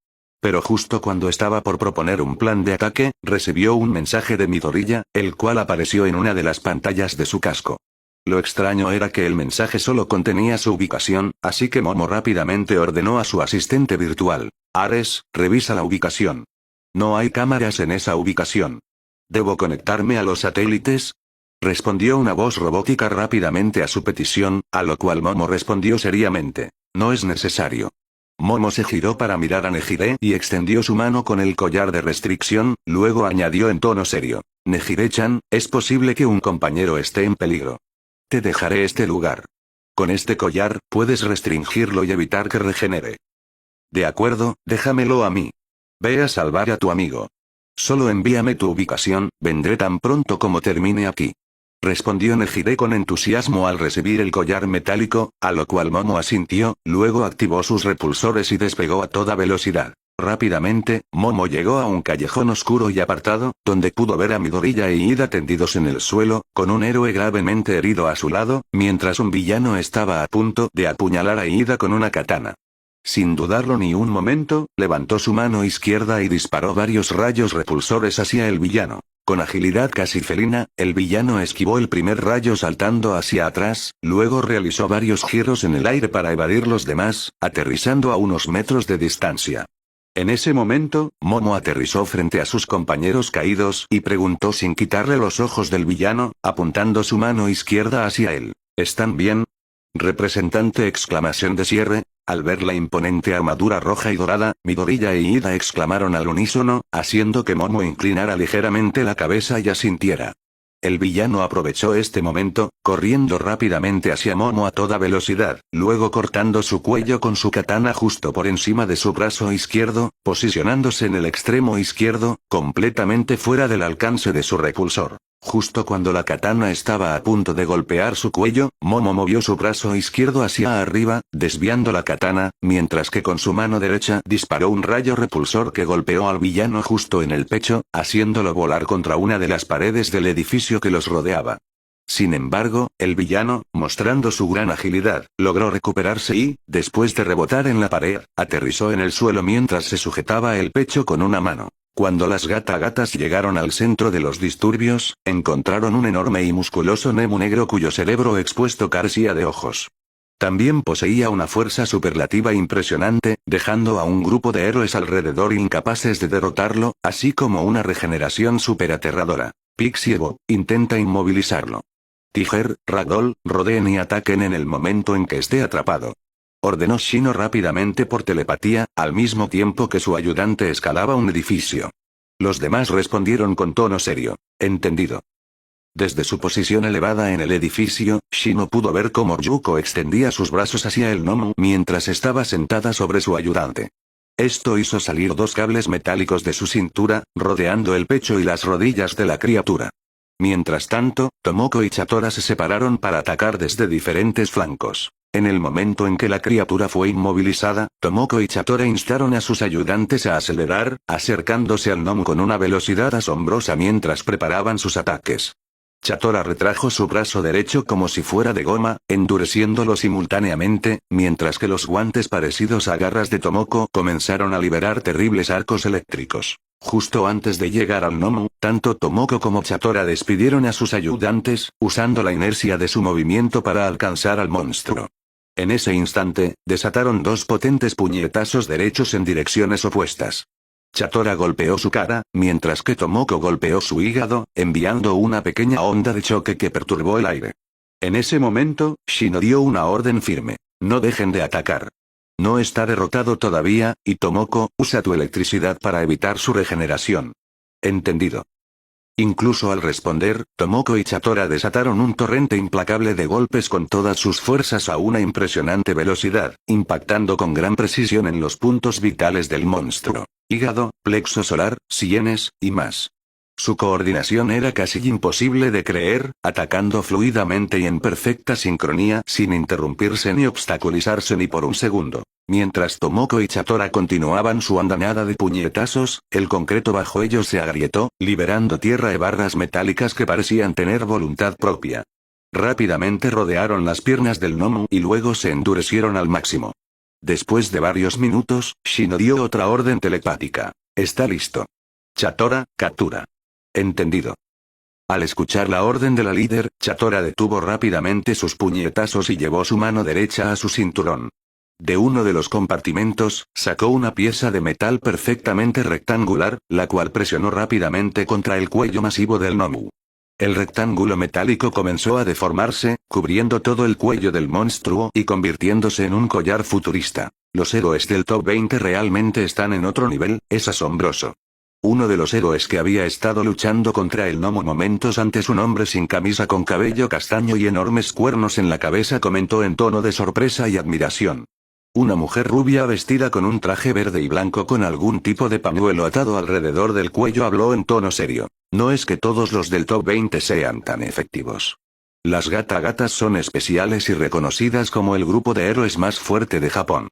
Pero justo cuando estaba por proponer un plan de ataque, recibió un mensaje de Midoriya, el cual apareció en una de las pantallas de su casco. Lo extraño era que el mensaje solo contenía su ubicación, así que Momo rápidamente ordenó a su asistente virtual: Ares, revisa la ubicación. No hay cámaras en esa ubicación. ¿Debo conectarme a los satélites?, respondió una voz robótica rápidamente a su petición, a lo cual Momo respondió seriamente: no es necesario. Momo se giró para mirar a Nejire y extendió su mano con el collar de restricción, luego añadió en tono serio: Nejire-chan, es posible que un compañero esté en peligro. Te dejaré este lugar. Con este collar, puedes restringirlo y evitar que regenere. De acuerdo, déjamelo a mí. Ve a salvar a tu amigo. Solo envíame tu ubicación, vendré tan pronto como termine aquí. Respondió Nejire con entusiasmo al recibir el collar metálico, a lo cual Momo asintió, luego activó sus repulsores y despegó a toda velocidad. Rápidamente, Momo llegó a un callejón oscuro y apartado, donde pudo ver a Midoriya e Ida tendidos en el suelo, con un héroe gravemente herido a su lado, mientras un villano estaba a punto de apuñalar a Ida con una katana. Sin dudarlo ni un momento, levantó su mano izquierda y disparó varios rayos repulsores hacia el villano. Con agilidad casi felina, el villano esquivó el primer rayo saltando hacia atrás, luego realizó varios giros en el aire para evadir los demás, aterrizando a unos metros de distancia. En ese momento, Momo aterrizó frente a sus compañeros caídos y preguntó sin quitarle los ojos del villano, apuntando su mano izquierda hacia él: ¿están bien? Representante exclamación de cierre. Al ver la imponente armadura roja y dorada, Midoriya e Ida exclamaron al unísono, haciendo que Momo inclinara ligeramente la cabeza y asintiera. El villano aprovechó este momento, corriendo rápidamente hacia Momo a toda velocidad, luego cortando su cuello con su katana justo por encima de su brazo izquierdo, posicionándose en el extremo izquierdo, completamente fuera del alcance de su repulsor. Justo cuando la katana estaba a punto de golpear su cuello, Momo movió su brazo izquierdo hacia arriba, desviando la katana, mientras que con su mano derecha disparó un rayo repulsor que golpeó al villano justo en el pecho, haciéndolo volar contra una de las paredes del edificio que los rodeaba. Sin embargo, el villano, mostrando su gran agilidad, logró recuperarse y, después de rebotar en la pared, aterrizó en el suelo mientras se sujetaba el pecho con una mano. Cuando las gatas llegaron al centro de los disturbios, encontraron un enorme y musculoso Nemu negro cuyo cerebro expuesto carecía de ojos. También poseía una fuerza superlativa impresionante, dejando a un grupo de héroes alrededor incapaces de derrotarlo, así como una regeneración superaterradora. Pixie Bob, intenta inmovilizarlo. Tiger, Ragdoll, rodeen y ataquen en el momento en que esté atrapado. Ordenó Shino rápidamente por telepatía, al mismo tiempo que su ayudante escalaba un edificio. Los demás respondieron con tono serio: entendido. Desde su posición elevada en el edificio, Shino pudo ver cómo Ryuko extendía sus brazos hacia el gnomo mientras estaba sentada sobre su ayudante. Esto hizo salir dos cables metálicos de su cintura, rodeando el pecho y las rodillas de la criatura. Mientras tanto, Tomoko y Chatora se separaron para atacar desde diferentes flancos. En el momento en que la criatura fue inmovilizada, Tomoko y Chatora instaron a sus ayudantes a acelerar, acercándose al gnomo con una velocidad asombrosa mientras preparaban sus ataques. Chatora retrajo su brazo derecho como si fuera de goma, endureciéndolo simultáneamente, mientras que los guantes parecidos a garras de Tomoko comenzaron a liberar terribles arcos eléctricos. Justo antes de llegar al gnomo, tanto Tomoko como Chatora despidieron a sus ayudantes, usando la inercia de su movimiento para alcanzar al monstruo. En ese instante, desataron dos potentes puñetazos derechos en direcciones opuestas. Chatora golpeó su cara, mientras que Tomoko golpeó su hígado, enviando una pequeña onda de choque que perturbó el aire. En ese momento, Shino dio una orden firme: no dejen de atacar. No está derrotado todavía, y Tomoko, usa tu electricidad para evitar su regeneración. Entendido. Incluso al responder, Tomoko y Chatora desataron un torrente implacable de golpes con todas sus fuerzas a una impresionante velocidad, impactando con gran precisión en los puntos vitales del monstruo: hígado, plexo solar, sienes, y más. Su coordinación era casi imposible de creer, atacando fluidamente y en perfecta sincronía, sin interrumpirse ni obstaculizarse ni por un segundo. Mientras Tomoko y Chatora continuaban su andanada de puñetazos, el concreto bajo ellos se agrietó, liberando tierra y barras metálicas que parecían tener voluntad propia. Rápidamente rodearon las piernas del gnomo y luego se endurecieron al máximo. Después de varios minutos, Shino dio otra orden telepática. Está listo. Chatora, captura. Entendido. Al escuchar la orden de la líder, Chatora detuvo rápidamente sus puñetazos y llevó su mano derecha a su cinturón. De uno de los compartimentos, sacó una pieza de metal perfectamente rectangular, la cual presionó rápidamente contra el cuello masivo del gnomo. El rectángulo metálico comenzó a deformarse, cubriendo todo el cuello del monstruo y convirtiéndose en un collar futurista. Los héroes del top 20 realmente están en otro nivel, es asombroso. Uno de los héroes que había estado luchando contra el gnomo momentos antes, un hombre sin camisa con cabello castaño y enormes cuernos en la cabeza, comentó en tono de sorpresa y admiración. Una mujer rubia vestida con un traje verde y blanco con algún tipo de pañuelo atado alrededor del cuello habló en tono serio. No es que todos los del top 20 sean tan efectivos. Las gatas son especiales y reconocidas como el grupo de héroes más fuerte de Japón.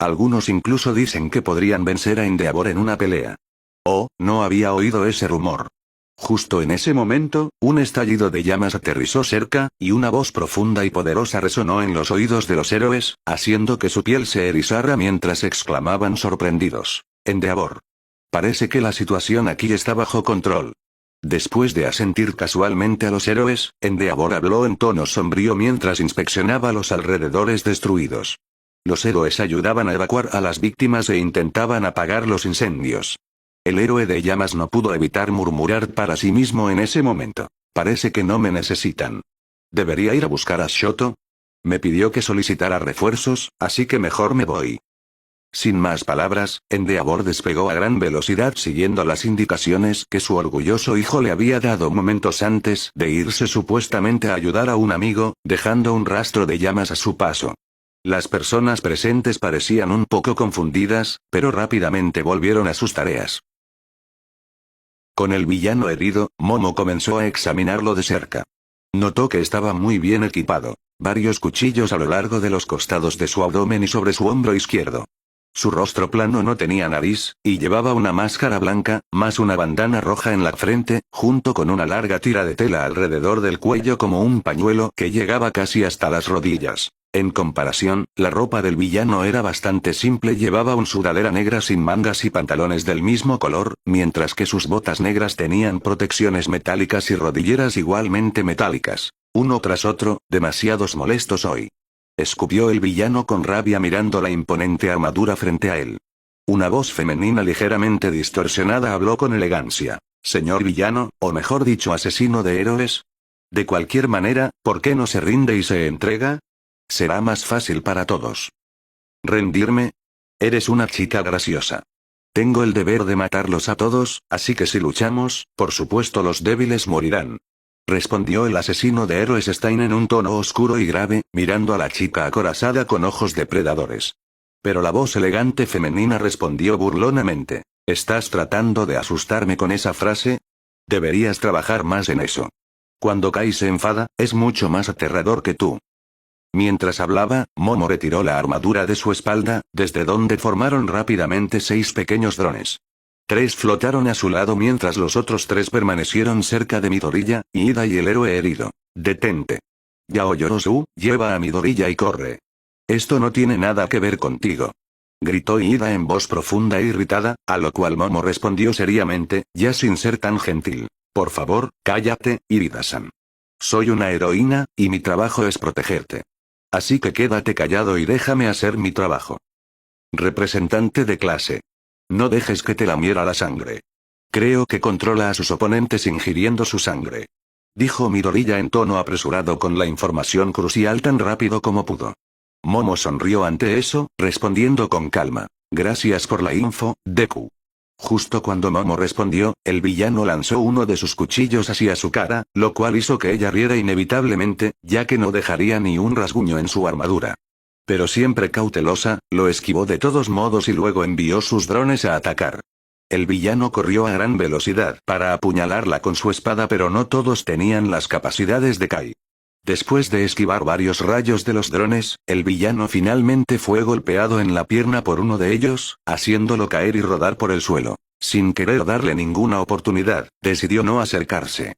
Algunos incluso dicen que podrían vencer a Endeavor en una pelea. Oh, no había oído ese rumor. Justo en ese momento, un estallido de llamas aterrizó cerca, y una voz profunda y poderosa resonó en los oídos de los héroes, haciendo que su piel se erizara mientras exclamaban sorprendidos. Endeavor. Parece que la situación aquí está bajo control. Después de asentir casualmente a los héroes, Endeavor habló en tono sombrío mientras inspeccionaba los alrededores destruidos. Los héroes ayudaban a evacuar a las víctimas e intentaban apagar los incendios. El héroe de llamas no pudo evitar murmurar para sí mismo en ese momento. Parece que no me necesitan. ¿Debería ir a buscar a Shoto? Me pidió que solicitara refuerzos, así que mejor me voy. Sin más palabras, Endeavor despegó a gran velocidad siguiendo las indicaciones que su orgulloso hijo le había dado momentos antes de irse supuestamente a ayudar a un amigo, dejando un rastro de llamas a su paso. Las personas presentes parecían un poco confundidas, pero rápidamente volvieron a sus tareas. Con el villano herido, Momo comenzó a examinarlo de cerca. Notó que estaba muy bien equipado. Varios cuchillos a lo largo de los costados de su abdomen y sobre su hombro izquierdo. Su rostro plano no tenía nariz, y llevaba una máscara blanca, más una bandana roja en la frente, junto con una larga tira de tela alrededor del cuello como un pañuelo que llegaba casi hasta las rodillas. En comparación, la ropa del villano era bastante simple, llevaba una sudadera negra sin mangas y pantalones del mismo color, mientras que sus botas negras tenían protecciones metálicas y rodilleras igualmente metálicas. Uno tras otro, demasiados molestos hoy. Escupió el villano con rabia mirando la imponente armadura frente a él. Una voz femenina ligeramente distorsionada habló con elegancia. Señor villano, o mejor dicho asesino de héroes. De cualquier manera, ¿por qué no se rinde y se entrega? Será más fácil para todos. ¿Rendirme? Eres una chica graciosa. Tengo el deber de matarlos a todos, así que si luchamos, por supuesto los débiles morirán. Respondió el asesino de héroes Stein en un tono oscuro y grave, mirando a la chica acorazada con ojos depredadores. Pero la voz elegante femenina respondió burlonamente. ¿Estás tratando de asustarme con esa frase? Deberías trabajar más en eso. Cuando Kai se enfada, es mucho más aterrador que tú. Mientras hablaba, Momo retiró la armadura de su espalda, desde donde formaron rápidamente 6 pequeños drones. 3 flotaron a su lado mientras los otros 3 permanecieron cerca de Midoriya, Ida y el héroe herido. Detente. Yaoyorozu, lleva a Midoriya y corre. Esto no tiene nada que ver contigo. Gritó Ida en voz profunda e irritada, a lo cual Momo respondió seriamente, ya sin ser tan gentil. Por favor, cállate, Ida-san. Soy una heroína, y mi trabajo es protegerte. Así que quédate callado y déjame hacer mi trabajo. Representante de clase. No dejes que te lamiera la sangre. Creo que controla a sus oponentes ingiriendo su sangre. Dijo Midoriya en tono apresurado con la información crucial tan rápido como pudo. Momo sonrió ante eso, respondiendo con calma. Gracias por la info, Deku. Justo cuando Momo respondió, el villano lanzó uno de sus cuchillos hacia su cara, lo cual hizo que ella riera inevitablemente, ya que no dejaría ni un rasguño en su armadura. Pero siempre cautelosa, lo esquivó de todos modos y luego envió sus drones a atacar. El villano corrió a gran velocidad para apuñalarla con su espada, pero no todos tenían las capacidades de Kai. Después de esquivar varios rayos de los drones, el villano finalmente fue golpeado en la pierna por uno de ellos, haciéndolo caer y rodar por el suelo. Sin querer darle ninguna oportunidad, decidió no acercarse.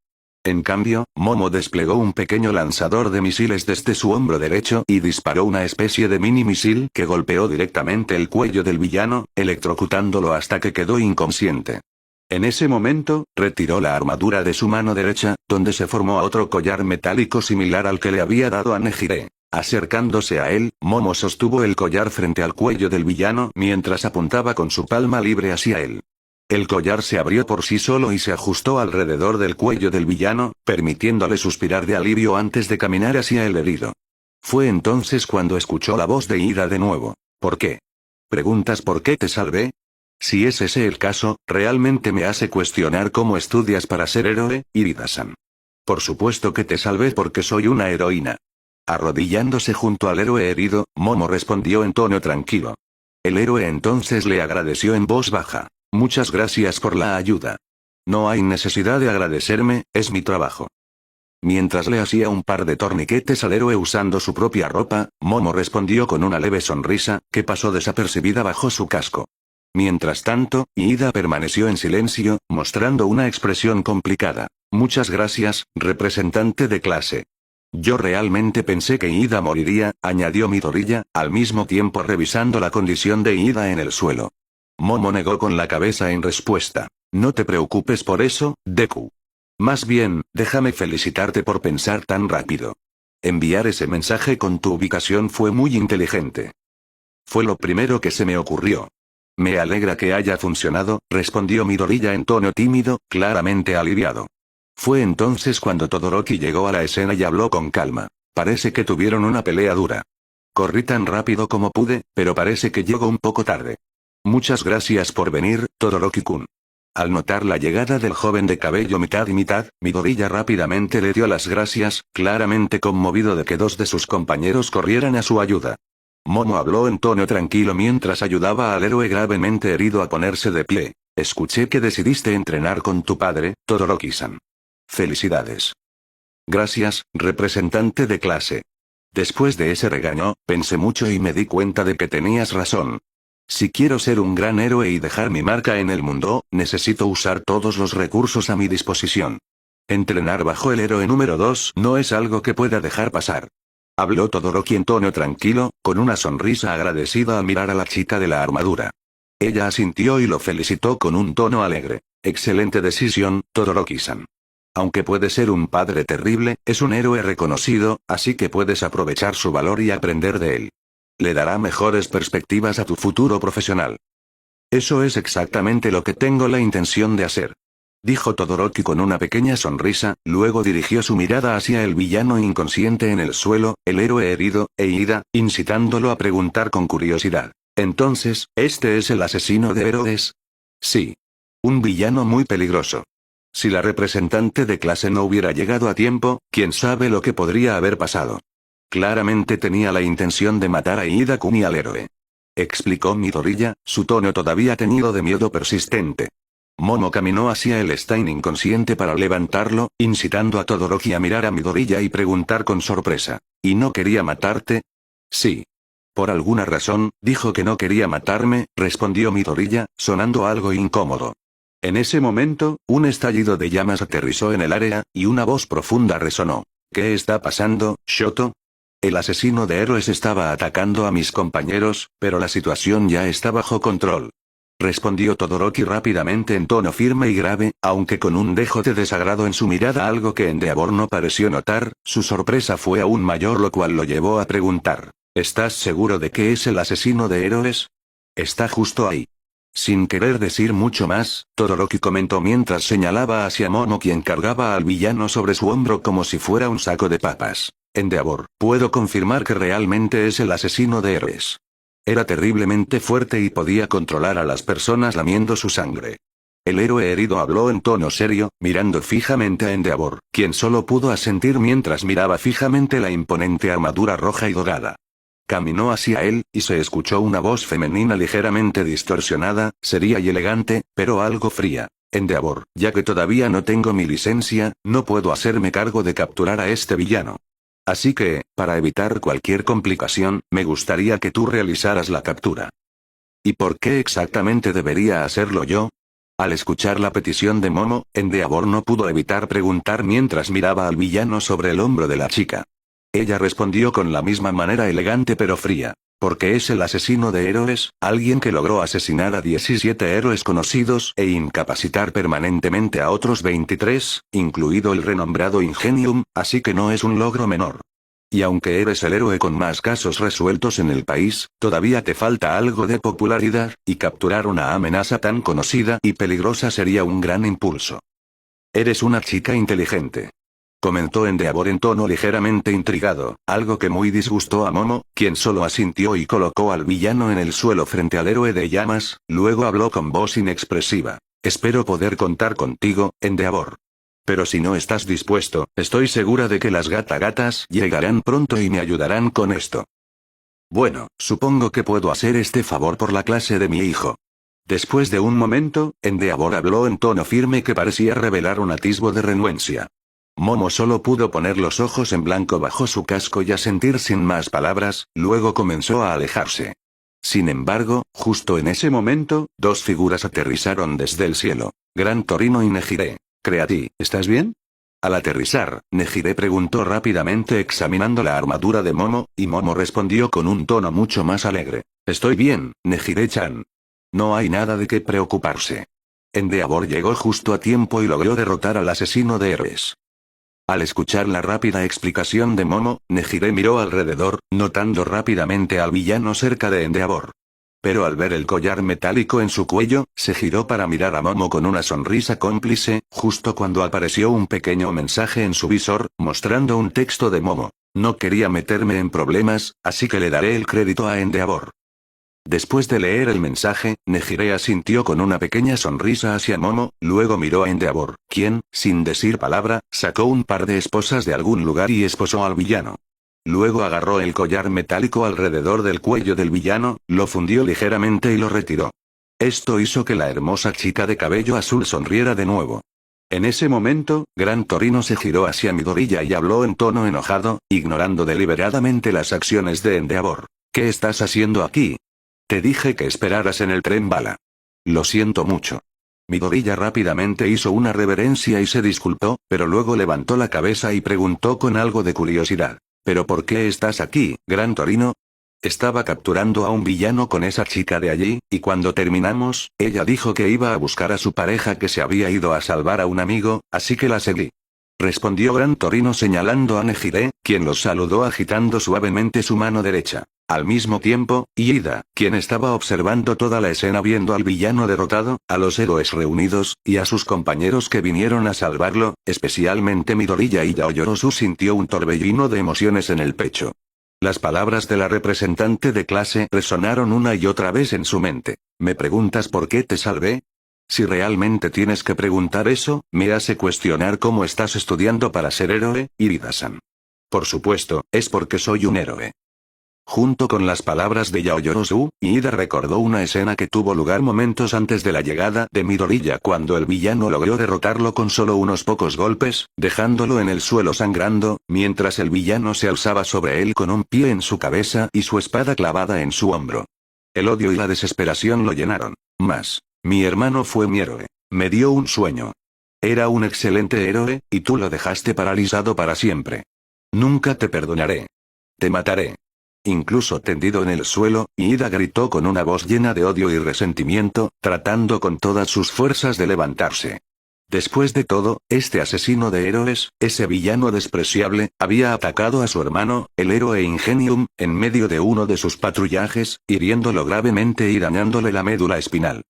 En cambio, Momo desplegó un pequeño lanzador de misiles desde su hombro derecho y disparó una especie de mini misil que golpeó directamente el cuello del villano, electrocutándolo hasta que quedó inconsciente. En ese momento, retiró la armadura de su mano derecha, donde se formó otro collar metálico similar al que le había dado a Nejire. Acercándose a él, Momo sostuvo el collar frente al cuello del villano mientras apuntaba con su palma libre hacia él. El collar se abrió por sí solo y se ajustó alrededor del cuello del villano, permitiéndole suspirar de alivio antes de caminar hacia el herido. Fue entonces cuando escuchó la voz de Ida de nuevo. ¿Por qué? ¿Preguntas por qué te salvé? Si es ese el caso, realmente me hace cuestionar cómo estudias para ser héroe, Ida-san. Por supuesto que te salvé porque soy una heroína. Arrodillándose junto al héroe herido, Momo respondió en tono tranquilo. El héroe entonces le agradeció en voz baja. Muchas gracias por la ayuda. No hay necesidad de agradecerme, es mi trabajo. Mientras le hacía un par de torniquetes al héroe usando su propia ropa, Momo respondió con una leve sonrisa, que pasó desapercibida bajo su casco. Mientras tanto, Ida permaneció en silencio, mostrando una expresión complicada. Muchas gracias, representante de clase. Yo realmente pensé que Ida moriría, añadió Midoriya, al mismo tiempo revisando la condición de Ida en el suelo. Momo negó con la cabeza en respuesta. No te preocupes por eso, Deku. Más bien, déjame felicitarte por pensar tan rápido. Enviar ese mensaje con tu ubicación fue muy inteligente. Fue lo primero que se me ocurrió. Me alegra que haya funcionado, respondió Midoriya en tono tímido, claramente aliviado. Fue entonces cuando Todoroki llegó a la escena y habló con calma. Parece que tuvieron una pelea dura. Corrí tan rápido como pude, pero parece que llegó un poco tarde. Muchas gracias por venir, Todoroki-kun. Al notar la llegada del joven de cabello mitad y mitad, Midoriya rápidamente le dio las gracias, claramente conmovido de que dos de sus compañeros corrieran a su ayuda. Momo habló en tono tranquilo mientras ayudaba al héroe gravemente herido a ponerse de pie. Escuché que decidiste entrenar con tu padre, Todoroki-san. Felicidades. Gracias, representante de clase. Después de ese regaño, pensé mucho y me di cuenta de que tenías razón. Si quiero ser un gran héroe y dejar mi marca en el mundo, necesito usar todos los recursos a mi disposición. Entrenar bajo el héroe número 2 no es algo que pueda dejar pasar. Habló Todoroki en tono tranquilo, con una sonrisa agradecida al mirar a la chica de la armadura. Ella asintió y lo felicitó con un tono alegre. Excelente decisión, Todoroki-san. Aunque puede ser un padre terrible, es un héroe reconocido, así que puedes aprovechar su valor y aprender de él. Le dará mejores perspectivas a tu futuro profesional. Eso es exactamente lo que tengo la intención de hacer. Dijo Todoroki con una pequeña sonrisa, luego dirigió su mirada hacia el villano inconsciente en el suelo, el héroe herido, e Ida, incitándolo a preguntar con curiosidad. Entonces, ¿este es el asesino de héroes? Sí. Un villano muy peligroso. Si la representante de clase no hubiera llegado a tiempo, quién sabe lo que podría haber pasado. Claramente tenía la intención de matar a Ida-kun y al héroe. Explicó Midoriya, su tono todavía teñido de miedo persistente. Momo caminó hacia el Stein inconsciente para levantarlo, incitando a Todoroki a mirar a Midoriya y preguntar con sorpresa. ¿Y no quería matarte? Sí. Por alguna razón, dijo que no quería matarme, respondió Midoriya, sonando algo incómodo. En ese momento, un estallido de llamas aterrizó en el área, y una voz profunda resonó. ¿Qué está pasando, Shoto? El asesino de héroes estaba atacando a mis compañeros, pero la situación ya está bajo control. Respondió Todoroki rápidamente en tono firme y grave, aunque con un dejo de desagrado en su mirada, algo que Endeavor no pareció notar. Su sorpresa fue aún mayor, lo cual lo llevó a preguntar. ¿Estás seguro de que es el asesino de héroes? Está justo ahí. Sin querer decir mucho más, Todoroki comentó mientras señalaba hacia Momo, quien cargaba al villano sobre su hombro como si fuera un saco de papas. Endeavor, puedo confirmar que realmente es el asesino de héroes. Era terriblemente fuerte y podía controlar a las personas lamiendo su sangre. El héroe herido habló en tono serio, mirando fijamente a Endeavor, quien solo pudo asentir mientras miraba fijamente la imponente armadura roja y dorada. Caminó hacia él, y se escuchó una voz femenina ligeramente distorsionada, seria y elegante, pero algo fría. Endeavor, ya que todavía no tengo mi licencia, no puedo hacerme cargo de capturar a este villano. Así que, para evitar cualquier complicación, me gustaría que tú realizaras la captura. ¿Y por qué exactamente debería hacerlo yo? Al escuchar la petición de Momo, Endeavor no pudo evitar preguntar mientras miraba al villano sobre el hombro de la chica. Ella respondió con la misma manera elegante pero fría. Porque es el asesino de héroes, alguien que logró asesinar a 17 héroes conocidos e incapacitar permanentemente a otros 23, incluido el renombrado Ingenium, así que no es un logro menor. Y aunque eres el héroe con más casos resueltos en el país, todavía te falta algo de popularidad, y capturar una amenaza tan conocida y peligrosa sería un gran impulso. Eres una chica inteligente. Comentó Endeavor en tono ligeramente intrigado, algo que muy disgustó a Momo, quien solo asintió y colocó al villano en el suelo frente al héroe de llamas, luego habló con voz inexpresiva. Espero poder contar contigo, Endeavor. Pero si no estás dispuesto, estoy segura de que las gatas llegarán pronto y me ayudarán con esto. Bueno, supongo que puedo hacer este favor por la clase de mi hijo. Después de un momento, Endeavor habló en tono firme que parecía revelar un atisbo de renuencia. Momo solo pudo poner los ojos en blanco bajo su casco y asentir sin más palabras, luego comenzó a alejarse. Sin embargo, justo en ese momento, dos figuras aterrizaron desde el cielo. Gran Torino y Nejire. Creati, ¿estás bien? Al aterrizar, Nejire preguntó rápidamente examinando la armadura de Momo, y Momo respondió con un tono mucho más alegre. Estoy bien, Nejire-chan. No hay nada de qué preocuparse. Endeavor llegó justo a tiempo y logró derrotar al asesino de héroes. Al escuchar la rápida explicación de Momo, Nejire miró alrededor, notando rápidamente al villano cerca de Endeavor. Pero al ver el collar metálico en su cuello, se giró para mirar a Momo con una sonrisa cómplice, justo cuando apareció un pequeño mensaje en su visor, mostrando un texto de Momo. No quería meterme en problemas, así que le daré el crédito a Endeavor. Después de leer el mensaje, Nejire asintió con una pequeña sonrisa hacia Momo, luego miró a Endeavor, quien, sin decir palabra, sacó un par de esposas de algún lugar y esposó al villano. Luego agarró el collar metálico alrededor del cuello del villano, lo fundió ligeramente y lo retiró. Esto hizo que la hermosa chica de cabello azul sonriera de nuevo. En ese momento, Gran Torino se giró hacia Midoriya y habló en tono enojado, ignorando deliberadamente las acciones de Endeavor. ¿Qué estás haciendo aquí? Te dije que esperaras en el tren bala. Lo siento mucho. Midoriya rápidamente hizo una reverencia y se disculpó, pero luego levantó la cabeza y preguntó con algo de curiosidad. ¿Pero por qué estás aquí, Gran Torino? Estaba capturando a un villano con esa chica de allí, y cuando terminamos, ella dijo que iba a buscar a su pareja que se había ido a salvar a un amigo, así que la seguí. Respondió Gran Torino señalando a Nejire, quien los saludó agitando suavemente su mano derecha. Al mismo tiempo, Iida, quien estaba observando toda la escena viendo al villano derrotado, a los héroes reunidos, y a sus compañeros que vinieron a salvarlo, especialmente Midoriya y Yaoyorozu sintió un torbellino de emociones en el pecho. Las palabras de la representante de clase resonaron una y otra vez en su mente. ¿Me preguntas por qué te salvé? Si realmente tienes que preguntar eso, me hace cuestionar cómo estás estudiando para ser héroe, Iida-san. Por supuesto, es porque soy un héroe. Junto con las palabras de Yaoyorozu, Iida recordó una escena que tuvo lugar momentos antes de la llegada de Midoriya cuando el villano logró derrotarlo con solo unos pocos golpes, dejándolo en el suelo sangrando, mientras el villano se alzaba sobre él con un pie en su cabeza y su espada clavada en su hombro. El odio y la desesperación lo llenaron. Más. Mi hermano fue mi héroe. Me dio un sueño. Era un excelente héroe, y tú lo dejaste paralizado para siempre. Nunca te perdonaré. Te mataré. Incluso tendido en el suelo, Iida gritó con una voz llena de odio y resentimiento, tratando con todas sus fuerzas de levantarse. Después de todo, este asesino de héroes, ese villano despreciable, había atacado a su hermano, el héroe Ingenium, en medio de uno de sus patrullajes, hiriéndolo gravemente y dañándole la médula espinal.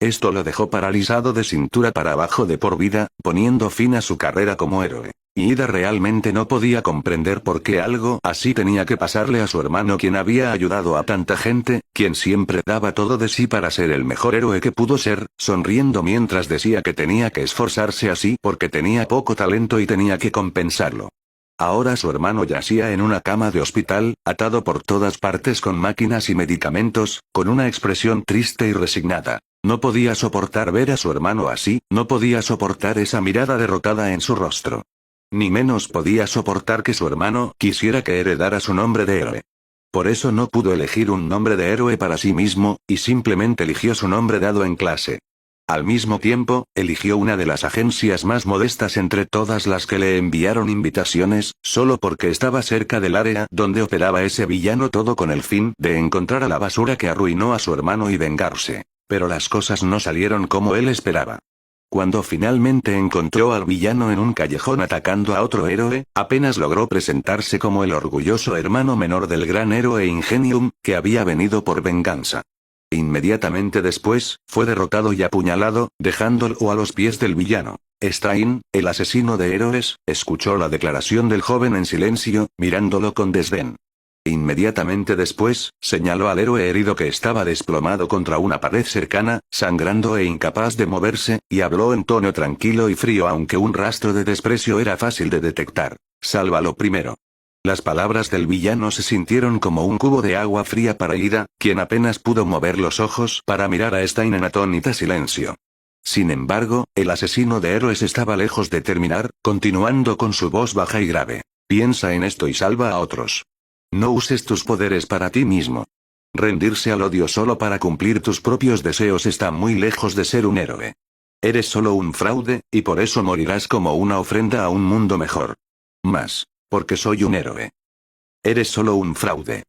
Esto lo dejó paralizado de cintura para abajo de por vida, poniendo fin a su carrera como héroe. Iida realmente no podía comprender por qué algo así tenía que pasarle a su hermano, quien había ayudado a tanta gente, quien siempre daba todo de sí para ser el mejor héroe que pudo ser, sonriendo mientras decía que tenía que esforzarse así porque tenía poco talento y tenía que compensarlo. Ahora su hermano yacía en una cama de hospital, atado por todas partes con máquinas y medicamentos, con una expresión triste y resignada. No podía soportar ver a su hermano así, no podía soportar esa mirada derrotada en su rostro. Ni menos podía soportar que su hermano quisiera que heredara su nombre de héroe. Por eso no pudo elegir un nombre de héroe para sí mismo, y simplemente eligió su nombre dado en clase. Al mismo tiempo, eligió una de las agencias más modestas entre todas las que le enviaron invitaciones, solo porque estaba cerca del área donde operaba ese villano, todo con el fin de encontrar a la basura que arruinó a su hermano y vengarse. Pero las cosas no salieron como él esperaba. Cuando finalmente encontró al villano en un callejón atacando a otro héroe, apenas logró presentarse como el orgulloso hermano menor del gran héroe Ingenium, que había venido por venganza. Inmediatamente después, fue derrotado y apuñalado, dejándolo a los pies del villano. Stein, el asesino de héroes, escuchó la declaración del joven en silencio, mirándolo con desdén. Inmediatamente después, señaló al héroe herido que estaba desplomado contra una pared cercana, sangrando e incapaz de moverse, y habló en tono tranquilo y frío, aunque un rastro de desprecio era fácil de detectar. Sálvalo primero. Las palabras del villano se sintieron como un cubo de agua fría para Ida, quien apenas pudo mover los ojos para mirar a Stein en atónita silencio. Sin embargo, el asesino de héroes estaba lejos de terminar, continuando con su voz baja y grave. Piensa en esto y salva a otros. No uses tus poderes para ti mismo. Rendirse al odio solo para cumplir tus propios deseos está muy lejos de ser un héroe. Eres solo un fraude, y por eso morirás como una ofrenda a un mundo mejor. Más. Porque soy un héroe. Eres solo un fraude.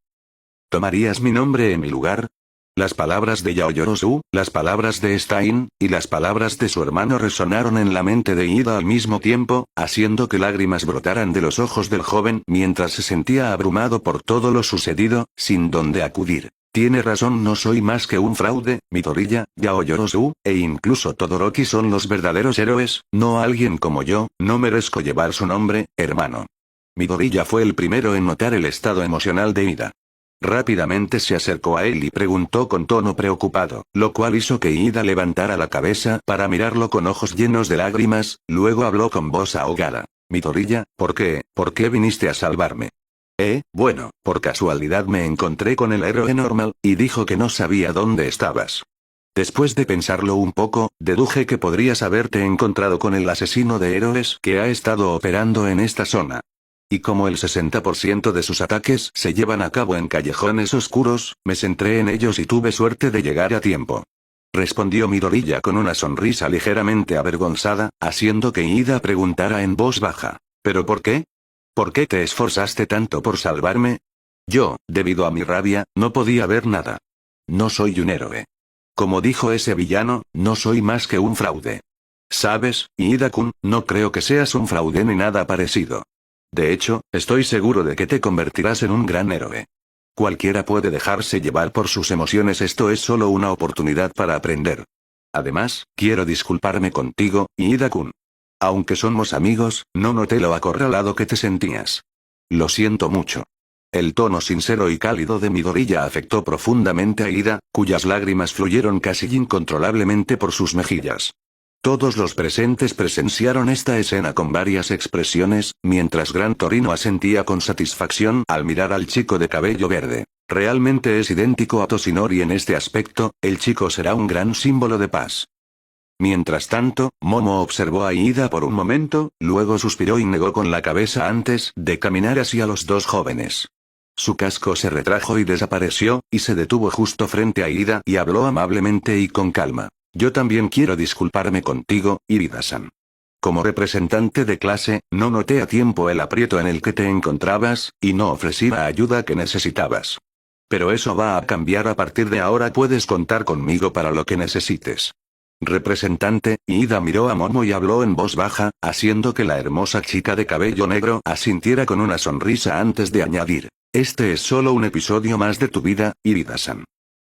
¿Tomarías mi nombre en mi lugar? Las palabras de Yaoyorozu, las palabras de Stein, y las palabras de su hermano resonaron en la mente de Ida al mismo tiempo, haciendo que lágrimas brotaran de los ojos del joven mientras se sentía abrumado por todo lo sucedido, sin dónde acudir. Tiene razón, no soy más que un fraude. Midoriya, Yaoyorozu, e incluso Todoroki son los verdaderos héroes, no alguien como yo. No merezco llevar su nombre, hermano. Midoriya fue el primero en notar el estado emocional de Ida. Rápidamente se acercó a él y preguntó con tono preocupado, lo cual hizo que Ida levantara la cabeza para mirarlo con ojos llenos de lágrimas. Luego habló con voz ahogada. Midoriya, ¿por qué viniste a salvarme? Bueno, por casualidad me encontré con el héroe normal, y dijo que no sabía dónde estabas. Después de pensarlo un poco, deduje que podrías haberte encontrado con el asesino de héroes que ha estado operando en esta zona. Y como el 60% de sus ataques se llevan a cabo en callejones oscuros, me centré en ellos y tuve suerte de llegar a tiempo. Respondió Midoriya con una sonrisa ligeramente avergonzada, haciendo que Ida preguntara en voz baja. ¿Pero por qué? ¿Por qué te esforzaste tanto por salvarme? Yo, debido a mi rabia, no podía ver nada. No soy un héroe. Como dijo ese villano, no soy más que un fraude. ¿Sabes, Ida-kun? No creo que seas un fraude ni nada parecido. De hecho, estoy seguro de que te convertirás en un gran héroe. Cualquiera puede dejarse llevar por sus emociones, esto es solo una oportunidad para aprender. Además, quiero disculparme contigo, Ida-kun. Aunque somos amigos, no noté lo acorralado que te sentías. Lo siento mucho. El tono sincero y cálido de Midoriya afectó profundamente a Ida, cuyas lágrimas fluyeron casi incontrolablemente por sus mejillas. Todos los presentes presenciaron esta escena con varias expresiones, mientras Gran Torino asentía con satisfacción al mirar al chico de cabello verde. Realmente es idéntico a Toshinori en este aspecto, el chico será un gran símbolo de paz. Mientras tanto, Momo observó a Ida por un momento, luego suspiró y negó con la cabeza antes de caminar hacia los dos jóvenes. Su casco se retrajo y desapareció, y se detuvo justo frente a Ida y habló amablemente y con calma. Yo también quiero disculparme contigo, Ida-san. Como representante de clase, no noté a tiempo el aprieto en el que te encontrabas, y no ofrecí la ayuda que necesitabas. Pero eso va a cambiar a partir de ahora, puedes contar conmigo para lo que necesites. Representante, Ida miró a Momo y habló en voz baja, haciendo que la hermosa chica de cabello negro asintiera con una sonrisa antes de añadir. Este es solo un episodio más de tu vida, Ida-san.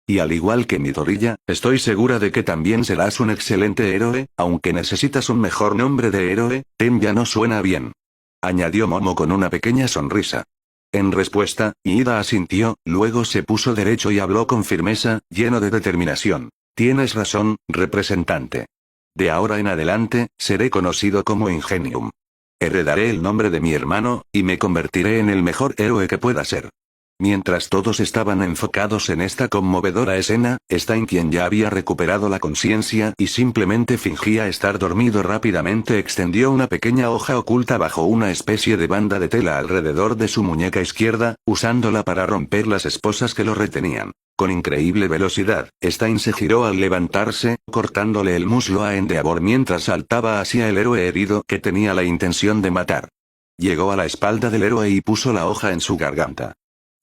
Y al igual que Midoriya, estoy segura de que también serás un excelente héroe, aunque necesitas un mejor nombre de héroe, Ten ya no suena bien. Añadió Momo con una pequeña sonrisa. En respuesta, Ida asintió, luego se puso derecho y habló con firmeza, lleno de determinación. Tienes razón, representante. De ahora en adelante, seré conocido como Ingenium. Heredaré el nombre de mi hermano, y me convertiré en el mejor héroe que pueda ser. Mientras todos estaban enfocados en esta conmovedora escena, Stein, quien ya había recuperado la conciencia y simplemente fingía estar dormido, rápidamente extendió una pequeña hoja oculta bajo una especie de banda de tela alrededor de su muñeca izquierda, usándola para romper las esposas que lo retenían. Con increíble velocidad, Stein se giró al levantarse, cortándole el muslo a Endeavor mientras saltaba hacia el héroe herido que tenía la intención de matar. Llegó a la espalda del héroe y puso la hoja en su garganta.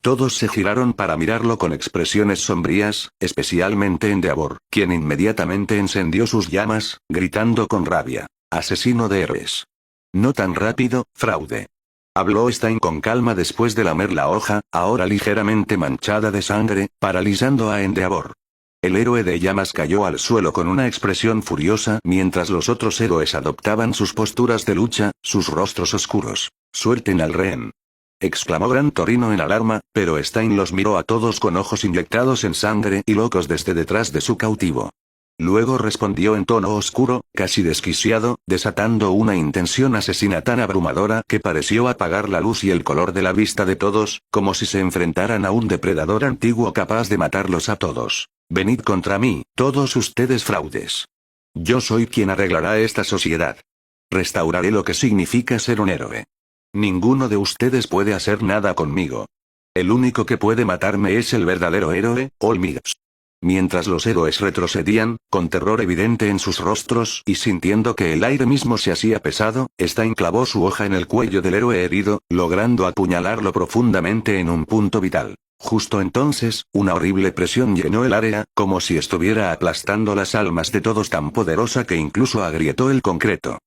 Todos se giraron para mirarlo con expresiones sombrías, especialmente Endeavor, quien inmediatamente encendió sus llamas, gritando con rabia: «¡Asesino de héroes! No tan rápido, fraude». Habló Stein con calma después de lamer la hoja, ahora ligeramente manchada de sangre, paralizando a Endeavor. El héroe de llamas cayó al suelo con una expresión furiosa mientras los otros héroes adoptaban sus posturas de lucha, sus rostros oscuros. «¡Suelten al rehén!», exclamó Gran Torino en alarma, pero Stein los miró a todos con ojos inyectados en sangre y locos desde detrás de su cautivo. Luego respondió en tono oscuro, casi desquiciado, desatando una intención asesina tan abrumadora que pareció apagar la luz y el color de la vista de todos, como si se enfrentaran a un depredador antiguo capaz de matarlos a todos. «Venid contra mí, todos ustedes fraudes. Yo soy quien arreglará esta sociedad. Restauraré lo que significa ser un héroe. Ninguno de ustedes puede hacer nada conmigo. El único que puede matarme es el verdadero héroe, Olmigas». Mientras los héroes retrocedían, con terror evidente en sus rostros y sintiendo que el aire mismo se hacía pesado, Stein clavó su hoja en el cuello del héroe herido, logrando apuñalarlo profundamente en un punto vital. Justo entonces, una horrible presión llenó el área, como si estuviera aplastando las almas de todos, tan poderosa que incluso agrietó el concreto.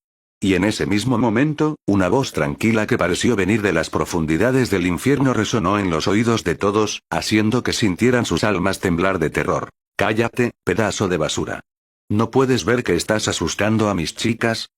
Y en ese mismo momento, una voz tranquila que pareció venir de las profundidades del infierno resonó en los oídos de todos, haciendo que sintieran sus almas temblar de terror. «Cállate, pedazo de basura. ¿No puedes ver que estás asustando a mis chicas?